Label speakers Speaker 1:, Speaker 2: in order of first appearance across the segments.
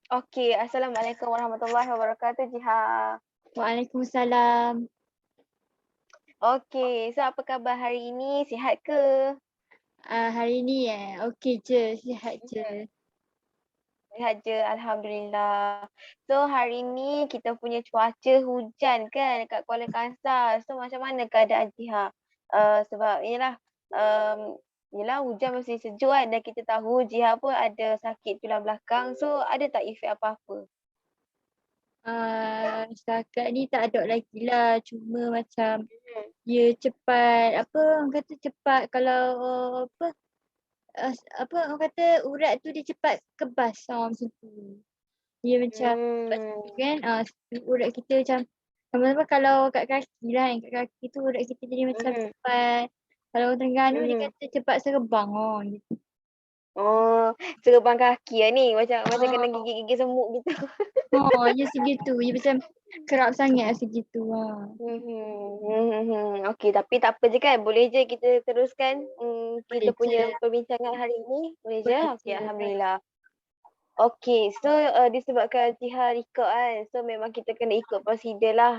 Speaker 1: Okey, Assalamualaikum warahmatullahi wabarakatuh, Jiha.
Speaker 2: Waalaikumsalam.
Speaker 1: Okey, so apa khabar hari ini? Sihat ke?
Speaker 2: Hari ni okey je, sihat je.
Speaker 1: Sihat je, alhamdulillah. So hari ni kita punya cuaca hujan kan dekat Kuala Kangsar. So macam mana keadaan Jiha? Sebab yelah hujan mesti sejuk kan dan kita tahu Jiha pun ada sakit tulang belakang. So ada tak efek apa-apa?
Speaker 2: Setakat ni tak ada lagi lah. Cuma macam dia cepat, apa orang kata cepat kalau apa, apa orang kata urat tu dia cepat kebas macam tu. Dia macam cepat
Speaker 1: Hmm.
Speaker 2: sejuk kan, urat kita macam sama-sama kalau kat kaki lah kan, kat kaki tu urat kita jadi macam
Speaker 1: Mhm.
Speaker 2: cepat. Kalau orang Terengganu dia
Speaker 1: Mhm.
Speaker 2: kata cepat serebang gitu.
Speaker 1: Oh, serabang kaki lah ni macam kena
Speaker 2: Oh.
Speaker 1: gigit-gigit semut gitu.
Speaker 2: Dia segitu. Dia macam kerap sangat segitu.
Speaker 1: Okey, tapi tak apa je kan, boleh je kita teruskan, kita
Speaker 2: Boleh je.
Speaker 1: punya perbincangan hari ini, boleh je?
Speaker 2: Boleh
Speaker 1: Okey,
Speaker 2: je.
Speaker 1: alhamdulillah. Okey, so, disebabkan Jiha rekod kan, so memang kita kena ikut prosedur lah.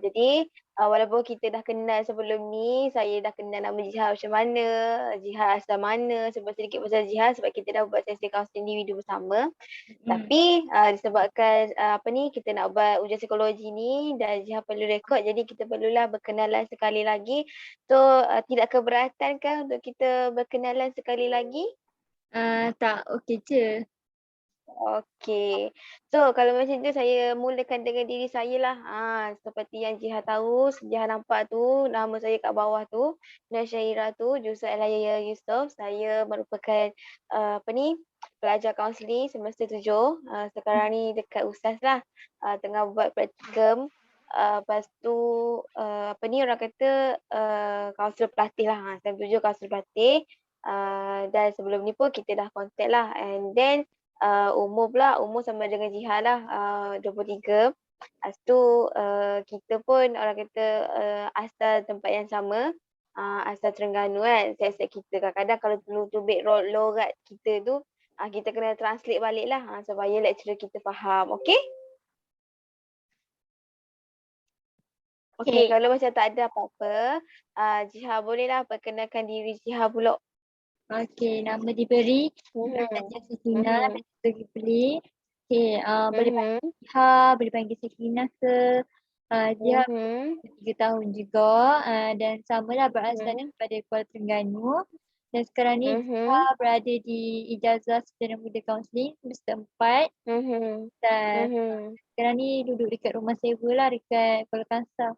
Speaker 1: Jadi, walaupun kita dah kenal sebelum ni, saya dah kenal nama Jiha macam mana, Jiha asal mana, sebab sedikit pasal Jiha sebab kita dah buat sesi kaunseling individu bersama.
Speaker 2: Mm.
Speaker 1: Tapi, disebabkan, kita nak buat ujian psikologi ni dan Jiha perlu rekod, jadi kita perlulah berkenalan sekali lagi. So, tidak keberatan kan untuk kita berkenalan sekali lagi?
Speaker 2: Tak, okey je.
Speaker 1: Okey. So, kalau macam tu saya mulakan dengan diri saya lah. Seperti yang Jiha tahu, Jiha nampak tu, nama saya kat bawah tu, Nasyairah tu, jurusan Al-Hayya Yusof. Saya merupakan, pelajar kaunseling semester 7. Sekarang ni dekat USAS lah, tengah buat praktikum. Lepas tu, orang kata, kaunselor pelatih lah. Saya 7 kaunselor pelatih. Dan sebelum ni pun kita dah contact lah and then umur sama dengan Jiha lah, 23. Lepas tu, kita pun orang kata, asal tempat yang sama, asal Terengganu kan, set-set kita. Kadang-kadang kalau perlu tubik logat kita tu, kita kena translate balik lah, supaya lecturer kita faham, okey? Okey,
Speaker 2: Okey.
Speaker 1: kalau macam tak ada apa-apa, Jiha bolehlah perkenalkan diri Jiha pula.
Speaker 2: Okey, nama diberi
Speaker 1: Mhm.
Speaker 2: Najah Sakinah
Speaker 1: Mhm.
Speaker 2: bin Zulkifli. Okey, boleh panggil
Speaker 1: Mhm.
Speaker 2: Jiha, boleh panggil Sakinah ke. Jiha
Speaker 1: Mhm.
Speaker 2: 3 tahun juga, dan samalah berasal
Speaker 1: Mhm.
Speaker 2: daripada Kuala Terengganu. Dan sekarang ni Jiha
Speaker 1: Mhm.
Speaker 2: berada di Ijazah Sarjana Muda Kaunseling semester 4
Speaker 1: Mhm.
Speaker 2: dan
Speaker 1: Mhm.
Speaker 2: sekarang ni duduk dekat rumah sewa lah dekat Kuala Kangsar.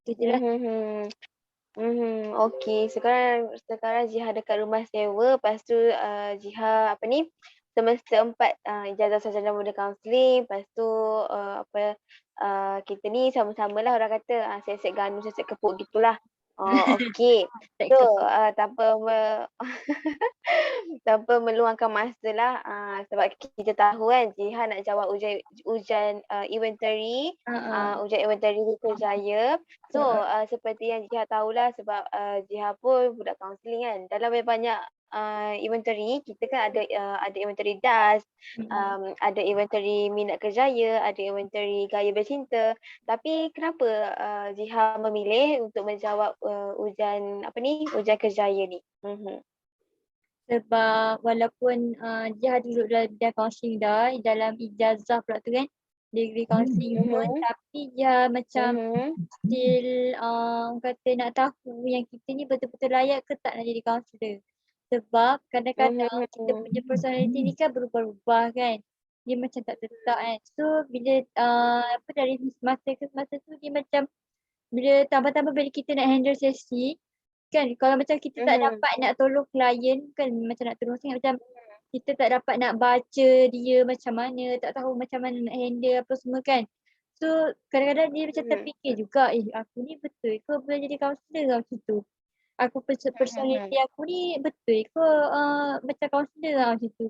Speaker 2: Itu je lah.
Speaker 1: Mhm. Okey, sekarang sekarang Jiha dekat rumah sewa, lepas tu, Jiha semester 4, ijazah sarjana muda kaunseling, lepas tu, kita ni sama-samalah orang kata, set-set ganu, set-set kepuk gitulah. Oh, okey.
Speaker 2: Tak
Speaker 1: So,
Speaker 2: ikut.
Speaker 1: tanpa meluangkan masa lah, sebab kita tahu kan Jihan nak jawab ujian inventory,
Speaker 2: Ha.
Speaker 1: ujian inventory Kerjaya. So,
Speaker 2: Ha.
Speaker 1: seperti yang Jiha tahulah sebab, Jiha pun budak kaunseling kan. Dalam banyak inventory, kita kan ada inventory DAS, ada inventory minat kerjaya, ada inventory gaya bercinta. Tapi kenapa, Jiha memilih untuk menjawab, ujian kerjaya ni?
Speaker 2: Sebab walaupun dia duduk dalam bidang kaunseling dah, dalam ijazah pula tu kan, degree kaunseling pun,
Speaker 1: Mhm.
Speaker 2: tapi dia macam
Speaker 1: Mhm.
Speaker 2: still orang kata nak tahu yang kita ni betul-betul layak ke tak nak jadi kaunselor. Sebab kadang-kadang kita punya
Speaker 1: Mhm.
Speaker 2: personality ni kan berubah-ubah kan. Dia macam tak tetap kan. So bila dari semasa ke semasa tu dia macam bila tambah-tambah bila kita nak handle sesi kan, kalau macam kita tak
Speaker 1: Mhm.
Speaker 2: dapat nak tolong klien kan, macam nak tolong sangat macam kita tak dapat nak baca dia macam mana, tak tahu macam mana nak handle apa semua kan. So kadang-kadang dia macam
Speaker 1: Mhm.
Speaker 2: terfikir juga, aku ni betul ke boleh jadi kaunselor lah macam tu. Aku personality
Speaker 1: Mhm.
Speaker 2: aku ni betul ke macam kaunselor lah macam tu.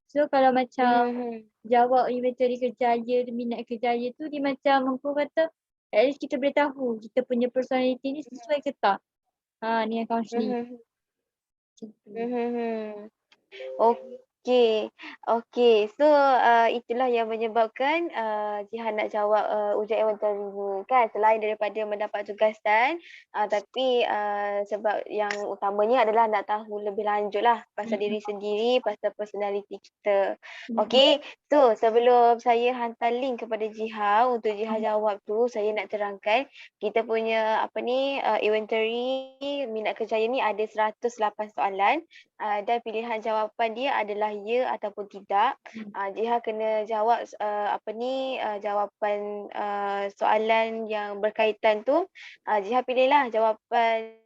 Speaker 2: So kalau macam
Speaker 1: Mhm.
Speaker 2: jawab inventory kerjaya, minat kerjaya tu dia macam orang kata at least kita boleh tahu kita punya personality ni sesuai ke tak. Ni yang kaunseling
Speaker 1: Mhm.
Speaker 2: macam tu.
Speaker 1: Mhm. Oh. Okey, okey. So, itulah yang menyebabkan, Jihan nak jawab, ujian inventory ni kan. Selain daripada mendapat tugasan, tapi, sebab yang utamanya adalah nak tahu lebih lanjutlah pasal diri
Speaker 2: Mm-mm.
Speaker 1: sendiri, pasal personality kita.
Speaker 2: Mm-mm.
Speaker 1: Okey, so sebelum saya hantar link kepada Jiha untuk Jiha jawab tu, saya nak terangkan kita punya apa ni, inventory minat kerjaya ni ada 108 soalan. Dan pilihan jawapan dia adalah ya ataupun tidak. Jiha kena jawab apa ni jawapan soalan yang berkaitan tu. Jiha pilihlah jawapan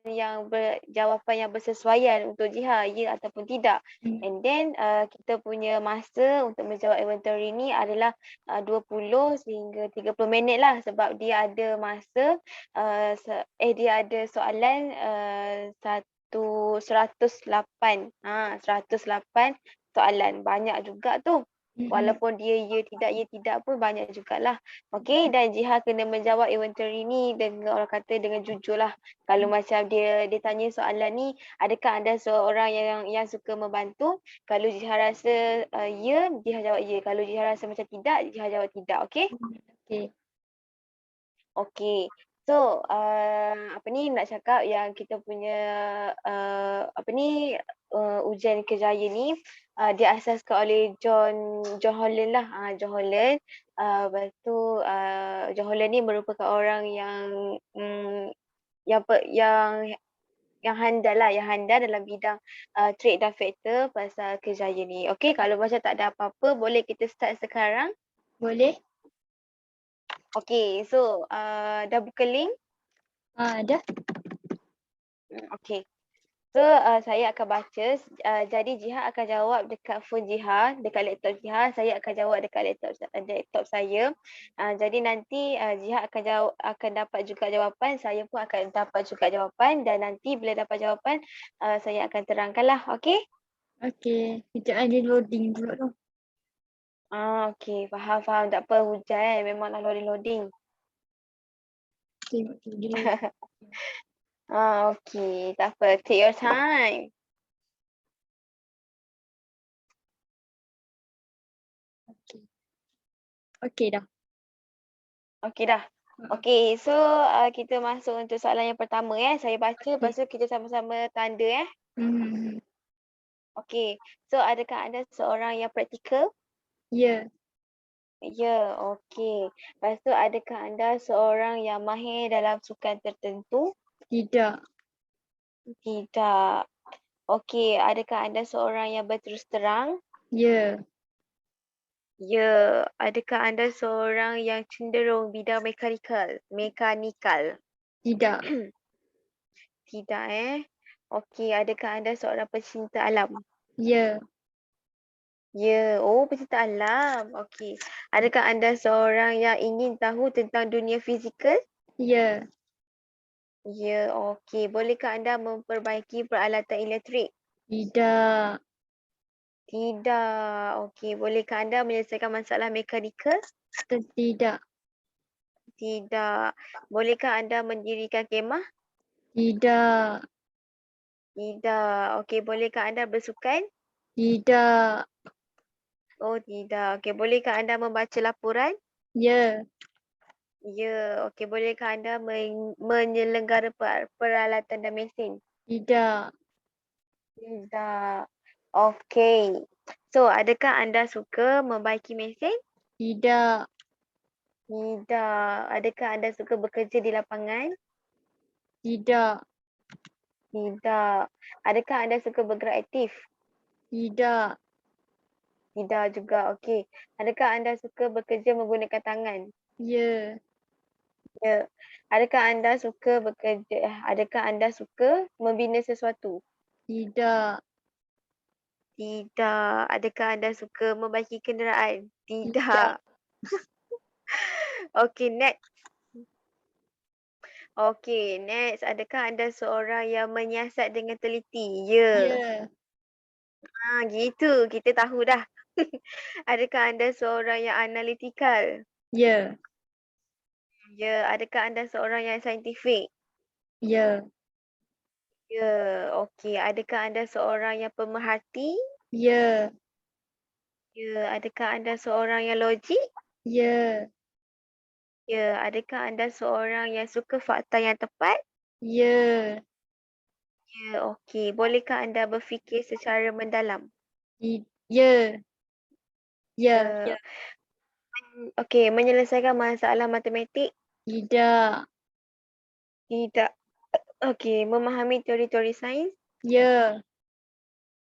Speaker 1: yang bersesuaian untuk Jiha, ya ataupun tidak.
Speaker 2: Mm.
Speaker 1: And then kita punya masa untuk menjawab inventory ni adalah 20 sehingga 30 minit lah sebab dia ada masa dia ada soalan 108. 108 soalan. Banyak juga tu.
Speaker 2: Mm-mm.
Speaker 1: Walaupun dia ya tidak pun banyak jugalah. Okey, dan Jiha kena menjawab inventory ni dengan orang kata dengan jujur lah. Kalau macam dia tanya soalan ni, adakah anda seorang yang suka membantu? Kalau Jiha rasa ya, Jiha jawab ya. Kalau Jiha rasa macam tidak, Jiha jawab tidak. Okey?
Speaker 2: Okay.
Speaker 1: Okey. So, apa ni nak cakap yang kita punya apa ni ujian kerjaya ni diasaskan oleh John Holland lah. John Holland. Lepas tu John Holland ni merupakan orang yang handal lah, yang handal dalam bidang trade dan faktor pasal kerjaya ni. Okey, kalau macam tak ada apa-apa, boleh kita start sekarang.
Speaker 2: Boleh?
Speaker 1: Okey, so dah buka link?
Speaker 2: Dah.
Speaker 1: Okey. So, saya akan baca. Jadi Jiha akan jawab dekat phone Jiha, dekat laptop Jiha. Saya akan jawab dekat laptop saya. Jadi nanti Jiha akan dapat juga jawapan, saya pun akan dapat juga jawapan dan nanti bila dapat jawapan saya akan terangkanlah. Okey?
Speaker 2: Okay. Sekejap dia loading pula tu.
Speaker 1: Okey. Faham. Tak apa, hujan memanglah loading.
Speaker 2: Tengok tu dia loading.
Speaker 1: Okey. Tak apa. Take your time.
Speaker 2: Okay. Okay dah.
Speaker 1: Okey dah. Okey, so kita masuk untuk soalan yang pertama ya. Saya baca, lepas tu kita sama-sama tanda ya.
Speaker 2: Hmm.
Speaker 1: Okey, so adakah anda seorang yang praktikal?
Speaker 2: Ya.
Speaker 1: Ya, okey. Lepas tu adakah anda seorang yang mahir dalam sukan tertentu?
Speaker 2: Tidak.
Speaker 1: Tidak. Okey, adakah anda seorang yang berterus terang?
Speaker 2: Ya.
Speaker 1: Ya. Adakah anda seorang yang cenderung bidang mekanikal?
Speaker 2: Tidak.
Speaker 1: Tidak Okey, adakah anda seorang pecinta alam?
Speaker 2: Ya.
Speaker 1: Ya, pecinta alam. Okey. Adakah anda seorang yang ingin tahu tentang dunia fizikal?
Speaker 2: Ya.
Speaker 1: Ya, okey. Bolehkah anda memperbaiki peralatan elektrik?
Speaker 2: Tidak.
Speaker 1: Tidak. Okey. Bolehkah anda menyelesaikan masalah mekanikal?
Speaker 2: Tidak.
Speaker 1: Tidak. Bolehkah anda mendirikan kemah?
Speaker 2: Tidak.
Speaker 1: Tidak. Okey. Bolehkah anda bersukan?
Speaker 2: Tidak.
Speaker 1: Tidak. Okey. Bolehkah anda membaca laporan?
Speaker 2: Ya.
Speaker 1: Ya. Okey. Bolehkah anda menyelenggara peralatan dan mesin?
Speaker 2: Tidak.
Speaker 1: Tidak. Okey. So, adakah anda suka membaiki mesin?
Speaker 2: Tidak.
Speaker 1: Tidak. Adakah anda suka bekerja di lapangan?
Speaker 2: Tidak.
Speaker 1: Tidak. Adakah anda suka bergerak aktif?
Speaker 2: Tidak.
Speaker 1: Tidak juga. Okey. Adakah anda suka bekerja menggunakan tangan?
Speaker 2: Ya.
Speaker 1: Ya. Adakah anda suka membina sesuatu?
Speaker 2: Tidak.
Speaker 1: Tidak. Adakah anda suka membaiki kenderaan?
Speaker 2: Tidak.
Speaker 1: Tidak. Okey, next. Okey, next. Adakah anda seorang yang menyiasat dengan teliti? Ya.
Speaker 2: Ya.
Speaker 1: Gitu. Kita tahu dah. Adakah anda seorang yang analitikal?
Speaker 2: Ya.
Speaker 1: Ya. Adakah anda seorang yang saintifik?
Speaker 2: Ya.
Speaker 1: Ya. Okey. Adakah anda seorang yang pemerhati?
Speaker 2: Ya.
Speaker 1: Ya. Adakah anda seorang yang logik?
Speaker 2: Ya.
Speaker 1: Ya. Adakah anda seorang yang suka fakta yang tepat?
Speaker 2: Ya.
Speaker 1: Ya. Okey. Bolehkah anda berfikir secara mendalam?
Speaker 2: Ya. Ya.
Speaker 1: Ya. Okey. Menyelesaikan masalah matematik?
Speaker 2: Tidak.
Speaker 1: Tidak. Okey. Memahami teori-teori sains?
Speaker 2: Ya.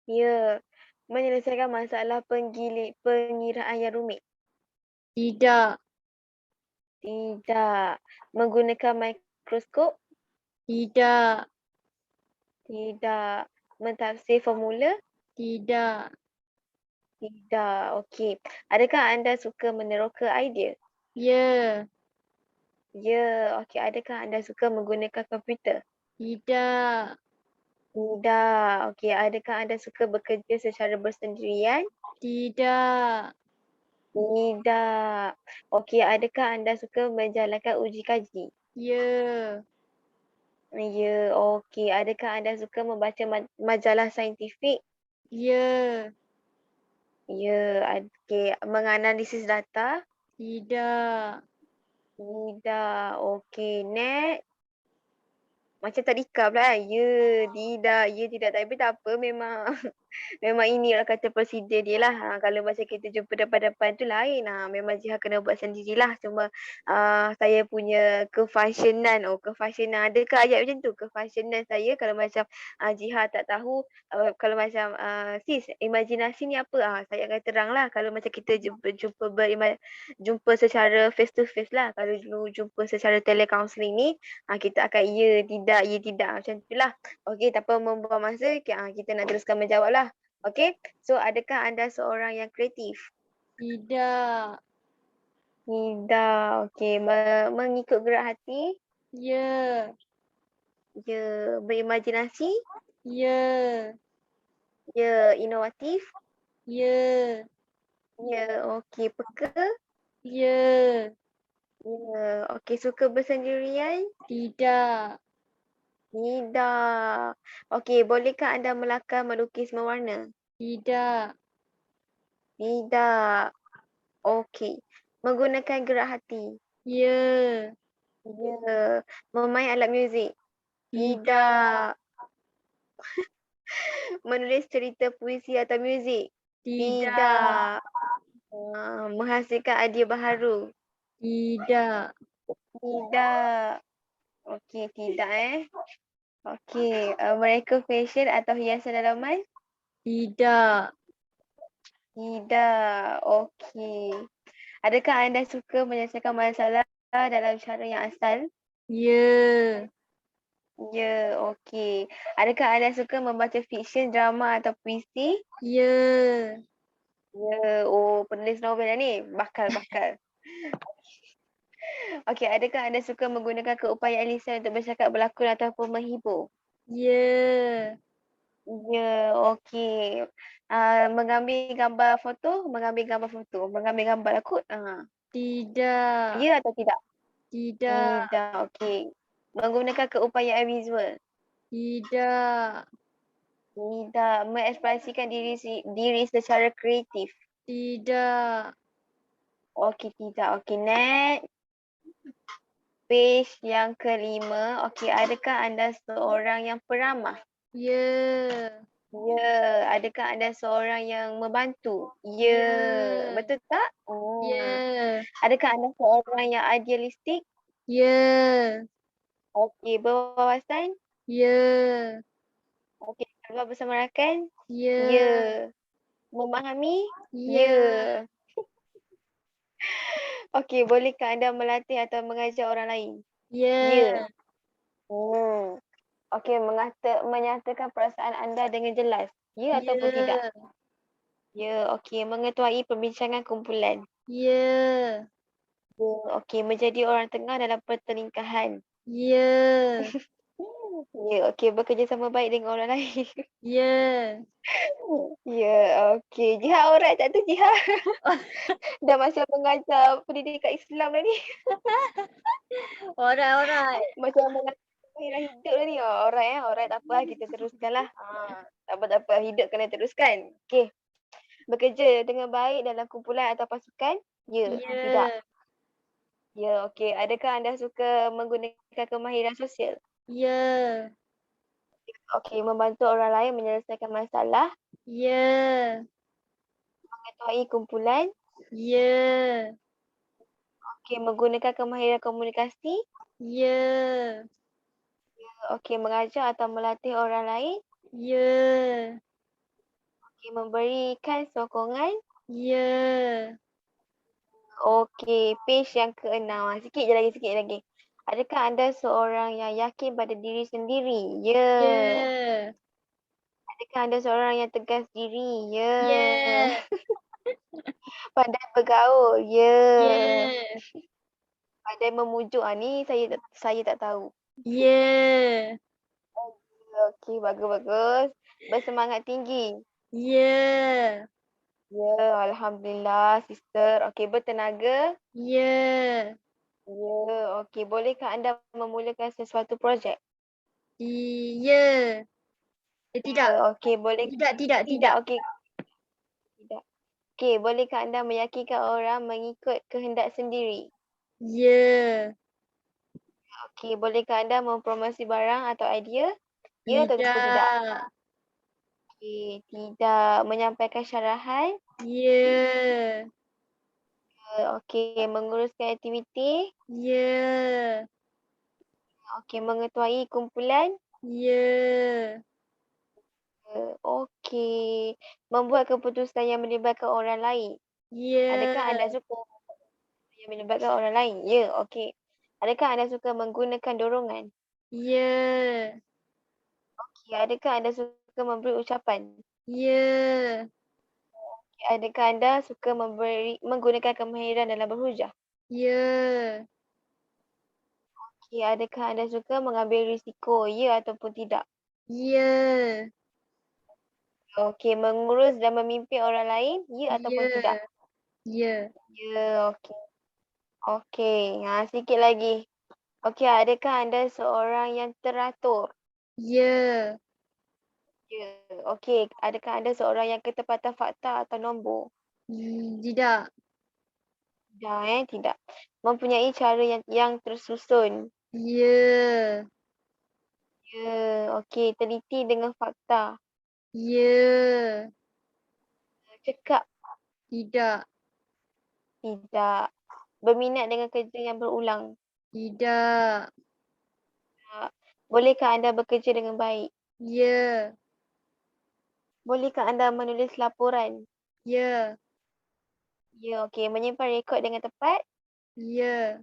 Speaker 1: Ya. Menyelesaikan masalah pengiraan yang rumit?
Speaker 2: Tidak.
Speaker 1: Tidak. Menggunakan mikroskop?
Speaker 2: Tidak.
Speaker 1: Tidak. Mentafsir formula?
Speaker 2: Tidak.
Speaker 1: Tidak. Okey. Adakah anda suka meneroka idea?
Speaker 2: Ya.
Speaker 1: Ya. Okey. Adakah anda suka menggunakan komputer?
Speaker 2: Tidak.
Speaker 1: Tidak. Okey. Adakah anda suka bekerja secara bersendirian?
Speaker 2: Tidak.
Speaker 1: Tidak. Okey. Adakah anda suka menjalankan uji kaji?
Speaker 2: Ya.
Speaker 1: Ya. Okey. Adakah anda suka membaca majalah saintifik?
Speaker 2: Ya.
Speaker 1: Ya. Okey. Menganalisis data?
Speaker 2: Tidak.
Speaker 1: Tidak. Okey. Next. Macam tadika pula kan? Ya, tidak. Tapi tak apa. Memang memang inilah kata prosedur dia lah. Kalau macam kita jumpa depan-depan tu lain. Memang Jiha kena buat sendirilah. Cuma saya punya kefasyonan. Kefasyonan. Adakah ayat macam tu? Kefasyonan saya kalau macam Jiha tak tahu. Kalau macam sis, imajinasi ni apa? Saya akan terang lah. Kalau macam kita jumpa secara face to face lah. Kalau dulu jumpa secara telecounselling ni. Kita akan ya, tidak. Macam tu lah. Okey, tanpa membuang masa, kita nak teruskan menjawab lah. Okey, so adakah anda seorang yang kreatif?
Speaker 2: Tidak.
Speaker 1: Tidak. Okey, mengikut gerak hati?
Speaker 2: Ya.
Speaker 1: Ya. Berimajinasi?
Speaker 2: Ya.
Speaker 1: Ya. Inovatif?
Speaker 2: Ya.
Speaker 1: Ya. Okey, peka?
Speaker 2: Ya.
Speaker 1: Ya. Okey, suka bersendirian?
Speaker 2: Tidak.
Speaker 1: Tidak. Okey, bolehkah anda melakar melukis mewarna?
Speaker 2: Tidak.
Speaker 1: Tidak. Okey. Menggunakan gerak hati?
Speaker 2: Ya.
Speaker 1: Ya. Memain alat muzik?
Speaker 2: Tidak.
Speaker 1: Tidak. Menulis cerita puisi atau muzik?
Speaker 2: Tidak.
Speaker 1: Tidak. Menghasilkan idea baharu?
Speaker 2: Tidak.
Speaker 1: Tidak. Okey, tidak Okey, mereka fashion atau hiasan dalaman?
Speaker 2: Tidak.
Speaker 1: Tidak. Okey. Adakah anda suka menyelesaikan masalah dalam cara yang asal?
Speaker 2: Ya.
Speaker 1: Ya, okey. Adakah anda suka membaca fiksyen, drama atau puisi?
Speaker 2: Ya.
Speaker 1: Ya, penulis novel lah ni. Bakal. Okey, adakah anda suka menggunakan keupayaan lisan untuk bercakap, berlakon ataupun menghibur?
Speaker 2: Ya.
Speaker 1: Ya, okey. Mengambil gambar foto, mengambil gambar lah kot.
Speaker 2: Tidak.
Speaker 1: Ya atau tidak?
Speaker 2: Tidak.
Speaker 1: Tidak, okey. Menggunakan keupayaan visual?
Speaker 2: Tidak.
Speaker 1: Tidak. Mengekspresikan diri secara kreatif?
Speaker 2: Tidak.
Speaker 1: Okey, tidak. Okey, next. Page yang kelima. Okey, adakah anda seorang yang peramah?
Speaker 2: Ya.
Speaker 1: Ya. Adakah anda seorang yang membantu? Ya.
Speaker 2: Ya.
Speaker 1: Betul tak?
Speaker 2: Ya.
Speaker 1: Adakah anda seorang yang idealistik?
Speaker 2: Ya.
Speaker 1: Okey, berwawasan?
Speaker 2: Ya.
Speaker 1: Okey, keluar bersama rakan? Ya.
Speaker 2: Ya.
Speaker 1: Memahami? Ya.
Speaker 2: Ya.
Speaker 1: Okey, bolehkah anda melatih atau mengajar orang lain? Ya.
Speaker 2: Ya.
Speaker 1: Hmm. Okey, menyatakan perasaan anda dengan jelas. Ya ataupun tidak?
Speaker 2: Ya.
Speaker 1: Ya, okey. Mengetuai perbincangan kumpulan.
Speaker 2: Ya.
Speaker 1: Ya, okey. Menjadi orang tengah dalam pertelingkahan.
Speaker 2: Ya.
Speaker 1: Ya, okey. Bekerjasama baik dengan orang lain.
Speaker 2: Ya.
Speaker 1: Ya, okey. Jiha alright tak tu Jiha? Dah macam mengajar pendidikan Islam dah ni.
Speaker 2: Alright.
Speaker 1: Macam mengajar pengiraan hidup dah ni. Alright tak apa. Kita teruskan lah. Tak apa. Hidup kena teruskan. Okey. Bekerja dengan baik dalam kumpulan atau pasukan? Ya. Tidak.
Speaker 2: Ya.
Speaker 1: Ya, okey. Adakah anda suka menggunakan kemahiran sosial?
Speaker 2: Ya.
Speaker 1: Okey, membantu orang lain menyelesaikan masalah,
Speaker 2: Ya.
Speaker 1: mengetuai kumpulan,
Speaker 2: Ya.
Speaker 1: okey, menggunakan kemahiran komunikasi,
Speaker 2: Ya.
Speaker 1: okey, mengajar atau melatih orang lain,
Speaker 2: Ya.
Speaker 1: okey, memberikan sokongan,
Speaker 2: Ya.
Speaker 1: okey, page yang ke-6. Sikit je lagi, sikit lagi. Adakah anda seorang yang yakin pada diri sendiri? Ya.
Speaker 2: Ya.
Speaker 1: Adakah anda seorang yang tegas diri? Ya.
Speaker 2: Ya.
Speaker 1: Pandai bergaul? Ya.
Speaker 2: Ya.
Speaker 1: Pandai memujuk, ni saya tak tahu.
Speaker 2: Ya.
Speaker 1: Okey, bagus bagus. Bersemangat tinggi.
Speaker 2: Ya.
Speaker 1: Ya, alhamdulillah sister. Okey, bertenaga.
Speaker 2: Ya.
Speaker 1: Ya, okey. Bolehkah anda memulakan sesuatu projek?
Speaker 2: Ya. Tidak.
Speaker 1: Ya, okey. Boleh tidak?
Speaker 2: Tidak.
Speaker 1: Okey, tidak. Okey, bolehkah anda meyakinkan orang mengikut kehendak sendiri?
Speaker 2: Ya.
Speaker 1: Okey, bolehkah anda mempromosi barang atau idea? Ya ataupun tidak?
Speaker 2: Tidak.
Speaker 1: Okey, tidak. Menyampaikan syarahan?
Speaker 2: Ya.
Speaker 1: Ya, okey. Menguruskan aktiviti?
Speaker 2: Ya.
Speaker 1: Okey, mengetuai kumpulan?
Speaker 2: Ya.
Speaker 1: Okey. Membuat keputusan yang melibatkan orang lain. Adakah anda
Speaker 2: Ya.
Speaker 1: suka yang melibatkan orang lain? Ya, okey. Adakah anda suka menggunakan dorongan?
Speaker 2: Ya.
Speaker 1: Okey. Adakah anda suka memberi ucapan?
Speaker 2: Ya.
Speaker 1: Okey. Adakah anda suka menggunakan kemahiran dalam berhujah?
Speaker 2: Ya.
Speaker 1: Okey. Adakah anda suka mengambil risiko? Ya ataupun tidak?
Speaker 2: Ya.
Speaker 1: Okey. Mengurus dan memimpin orang lain? Ya ataupun tidak?
Speaker 2: Ya. Ya.
Speaker 1: Ya, okey. Okey. Sikit lagi. Okey, adakah anda seorang yang teratur?
Speaker 2: Ya.
Speaker 1: Ya. Okey, adakah anda seorang yang ketepatan fakta atau nombor?
Speaker 2: Tidak.
Speaker 1: Tidak, tidak. Mempunyai cara yang tersusun.
Speaker 2: Ya.
Speaker 1: Ya, okey. Teliti dengan fakta.
Speaker 2: Ya.
Speaker 1: Cekap.
Speaker 2: Tidak.
Speaker 1: Tidak. Berminat dengan kerja yang berulang.
Speaker 2: Tidak.
Speaker 1: Tak. Bolehkah anda bekerja dengan baik?
Speaker 2: Ya.
Speaker 1: Bolehkah anda menulis laporan?
Speaker 2: Ya.
Speaker 1: Ya, okey. Menyimpan rekod dengan tepat?
Speaker 2: Ya.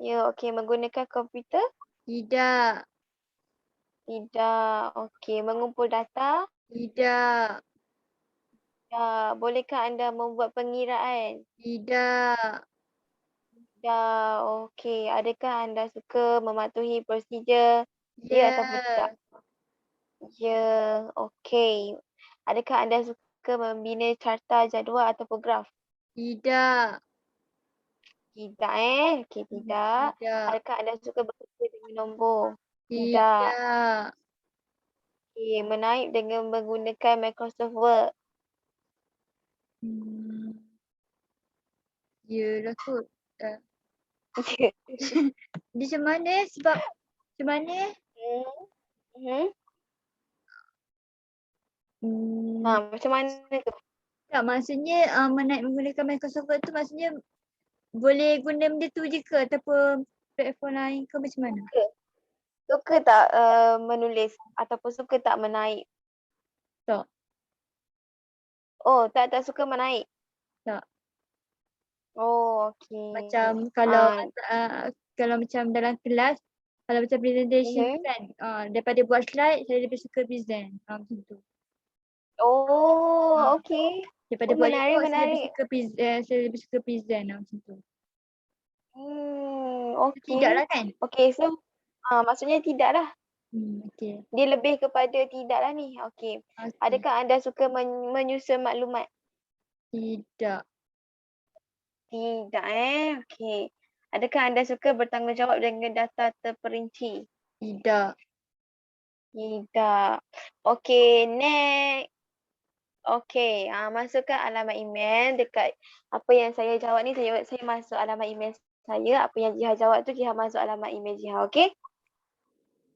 Speaker 1: Ya, okey. Menggunakan komputer?
Speaker 2: Tidak.
Speaker 1: Tidak. Okey. Mengumpul data?
Speaker 2: Tidak.
Speaker 1: Ya. Bolehkah anda membuat pengiraan?
Speaker 2: Tidak.
Speaker 1: Ya. Okey. Adakah anda suka mematuhi prosedur? Ya ataupun tidak?
Speaker 2: Ya.
Speaker 1: Ya. Okey. Adakah anda suka membina carta, jadual ataupun graf?
Speaker 2: Tidak.
Speaker 1: Tidak Okey, tidak.
Speaker 2: Tidak.
Speaker 1: Adakah anda suka bekerja dengan nombor? Tidak.
Speaker 2: Tidak.
Speaker 1: Okey. Menaip dengan menggunakan Microsoft Word?
Speaker 2: Hmm. Yalah kot. Dia macam mana sebab macam mana?
Speaker 1: Mhm.
Speaker 2: Hmm.
Speaker 1: Macam mana tu?
Speaker 2: Tak maksudnya menaik menggunakan Microsoft Word tu maksudnya boleh guna benda tu je ke ataupun platform lain ke macam mana?
Speaker 1: Suka. Suka tak menulis ataupun suka tak menaip?
Speaker 2: Tak.
Speaker 1: Oh, tak suka menaip?
Speaker 2: Tak.
Speaker 1: Oh, okey.
Speaker 2: Macam
Speaker 1: Ah,
Speaker 2: kalau macam dalam kelas, kalau macam presentation tu
Speaker 1: mhm.
Speaker 2: kan, daripada buat slide saya lebih suka present. Macam tu.
Speaker 1: Oh,
Speaker 2: Ah,
Speaker 1: okey.
Speaker 2: daripada
Speaker 1: Oh,
Speaker 2: buat
Speaker 1: menarik
Speaker 2: report
Speaker 1: menarik.
Speaker 2: saya lebih suka present macam tu.
Speaker 1: Okey.
Speaker 2: Tidaklah kan?
Speaker 1: Okey, so maksudnya tidak lah.
Speaker 2: Okey.
Speaker 1: Dia lebih kepada tidak lah ni. Okey.
Speaker 2: Okey.
Speaker 1: Adakah anda suka menyusun maklumat?
Speaker 2: Tidak.
Speaker 1: Tidak Okey. Adakah anda suka bertanggungjawab dengan data terperinci?
Speaker 2: Tidak.
Speaker 1: Tidak. Okey, next. Okey, masukkan alamat email dekat apa yang saya jawab ni, saya masuk alamat email saya, apa yang Jiha jawab tu Jiha masuk alamat email Jiha, okey?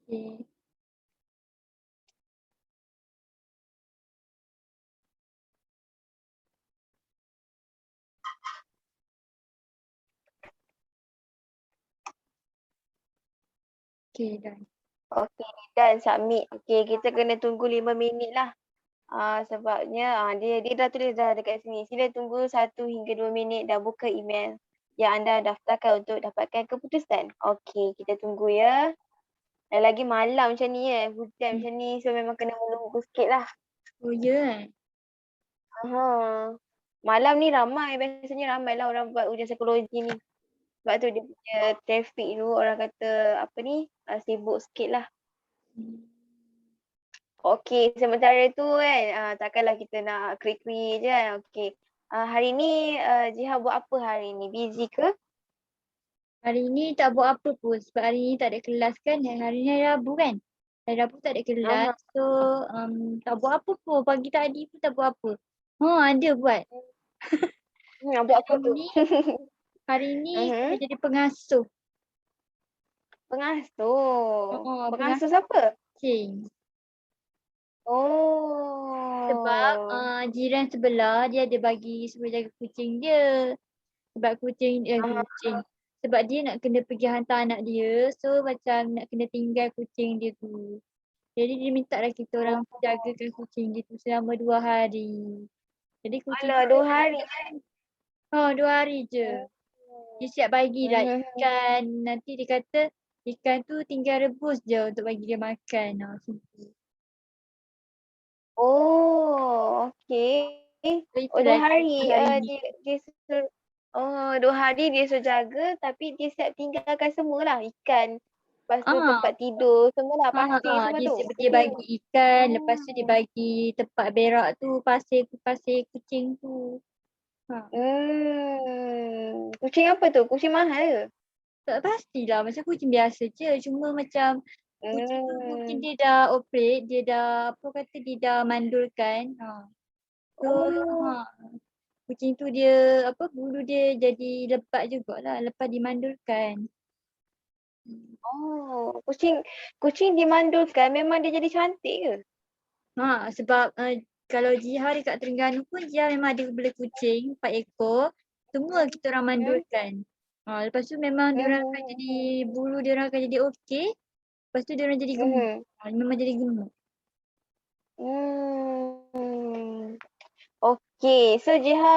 Speaker 2: Okey. Okey dah.
Speaker 1: Okey, dan submit. Okey, kita kena tunggu 5 minit lah. Sebabnya dia dah tulis dah dekat sini. Sila tunggu 1 hingga 2 minit dan buka email yang anda daftarkan untuk dapatkan keputusan. Okey, kita tunggu ya. Lagi malam macam ni hujan
Speaker 2: Hmm.
Speaker 1: macam ni, so memang kena menunggu sikit lah.
Speaker 2: Oh ya eh?
Speaker 1: Malam ni biasanya ramai lah orang buat ujian psikologi ni. Sebab tu dia punya traffic tu orang kata apa ni, sibuk sikit lah.
Speaker 2: Hmm.
Speaker 1: Okey, sementara tu kan, takkanlah kita nak krik-krik je kan. Okey. Hari ni Jiha buat apa hari ni? Busy ke?
Speaker 2: Hari ni tak buat apa pun sebab hari ni tak ada kelas kan. Hari ni hari Rabu kan. Hari Rabu tak ada kelas.
Speaker 1: Aha.
Speaker 2: So tak buat apa pun. Pagi tadi pun tak buat apa. Ada buat.
Speaker 1: Buat apa
Speaker 2: Hari
Speaker 1: tu?
Speaker 2: ni, hari ni saya
Speaker 1: Mhm.
Speaker 2: jadi pengasuh.
Speaker 1: Pengasuh. Pengasuh
Speaker 2: Pengasuh
Speaker 1: siapa?
Speaker 2: kucing. Sebab
Speaker 1: Oh.
Speaker 2: jiran sebelah dia ada bagi suruh jaga kucing dia. Sebab
Speaker 1: Aha.
Speaker 2: kucing. Sebab dia nak kena pergi hantar anak dia. So macam nak kena tinggal kucing dia tu. Jadi dia minta lah kita orang jagakan kucing dia tu selama 2 hari. Jadi kucing
Speaker 1: Alah,
Speaker 2: tu
Speaker 1: 2 hari.
Speaker 2: 2 hari je. Dia siap bagi lah
Speaker 1: Mhm.
Speaker 2: ikan. Nanti dia kata ikan tu tinggal rebus je untuk bagi dia makan. Macam tu.
Speaker 1: Oh, okey.
Speaker 2: So
Speaker 1: Oh, 2
Speaker 2: itulah aktiviti
Speaker 1: hari
Speaker 2: hari ni.
Speaker 1: dia suruh 2 hari dia suruh jaga tapi dia siap tinggalkan semualah ikan. Lepas tu
Speaker 2: Ah,
Speaker 1: tempat tidur semualah, pasir semua
Speaker 2: dia
Speaker 1: tu.
Speaker 2: dia bagi ikan. Lepas tu dia
Speaker 1: Oh.
Speaker 2: bagi tempat berak tu pasir kucing tu. Ha.
Speaker 1: Kucing apa tu? Kucing mahal ke?
Speaker 2: Tak pastilah macam kucing biasa je. Cuma macam kucing tu mungkin
Speaker 1: Hmm.
Speaker 2: dia dah operate, dia dah apa kata dia dah mandulkan. So
Speaker 1: Oh.
Speaker 2: kucing tu dia apa bulu dia jadi lebat jugalah lepas dimandulkan.
Speaker 1: Oh, kucing dimandulkan memang dia jadi cantik ke?
Speaker 2: Sebab kalau Jiha dekat Terengganu pun Jiha memang ada bela kucing 4 ekor. Semua kita orang
Speaker 1: Hmm.
Speaker 2: mandulkan. Lepas tu memang dia orang akan jadi
Speaker 1: Mhm.
Speaker 2: bulu dia orang akan jadi okey. Lepas tu dia orang jadi gemuk.
Speaker 1: Mhm.
Speaker 2: Memang jadi gemuk.
Speaker 1: Hmm. Okey, so Jiha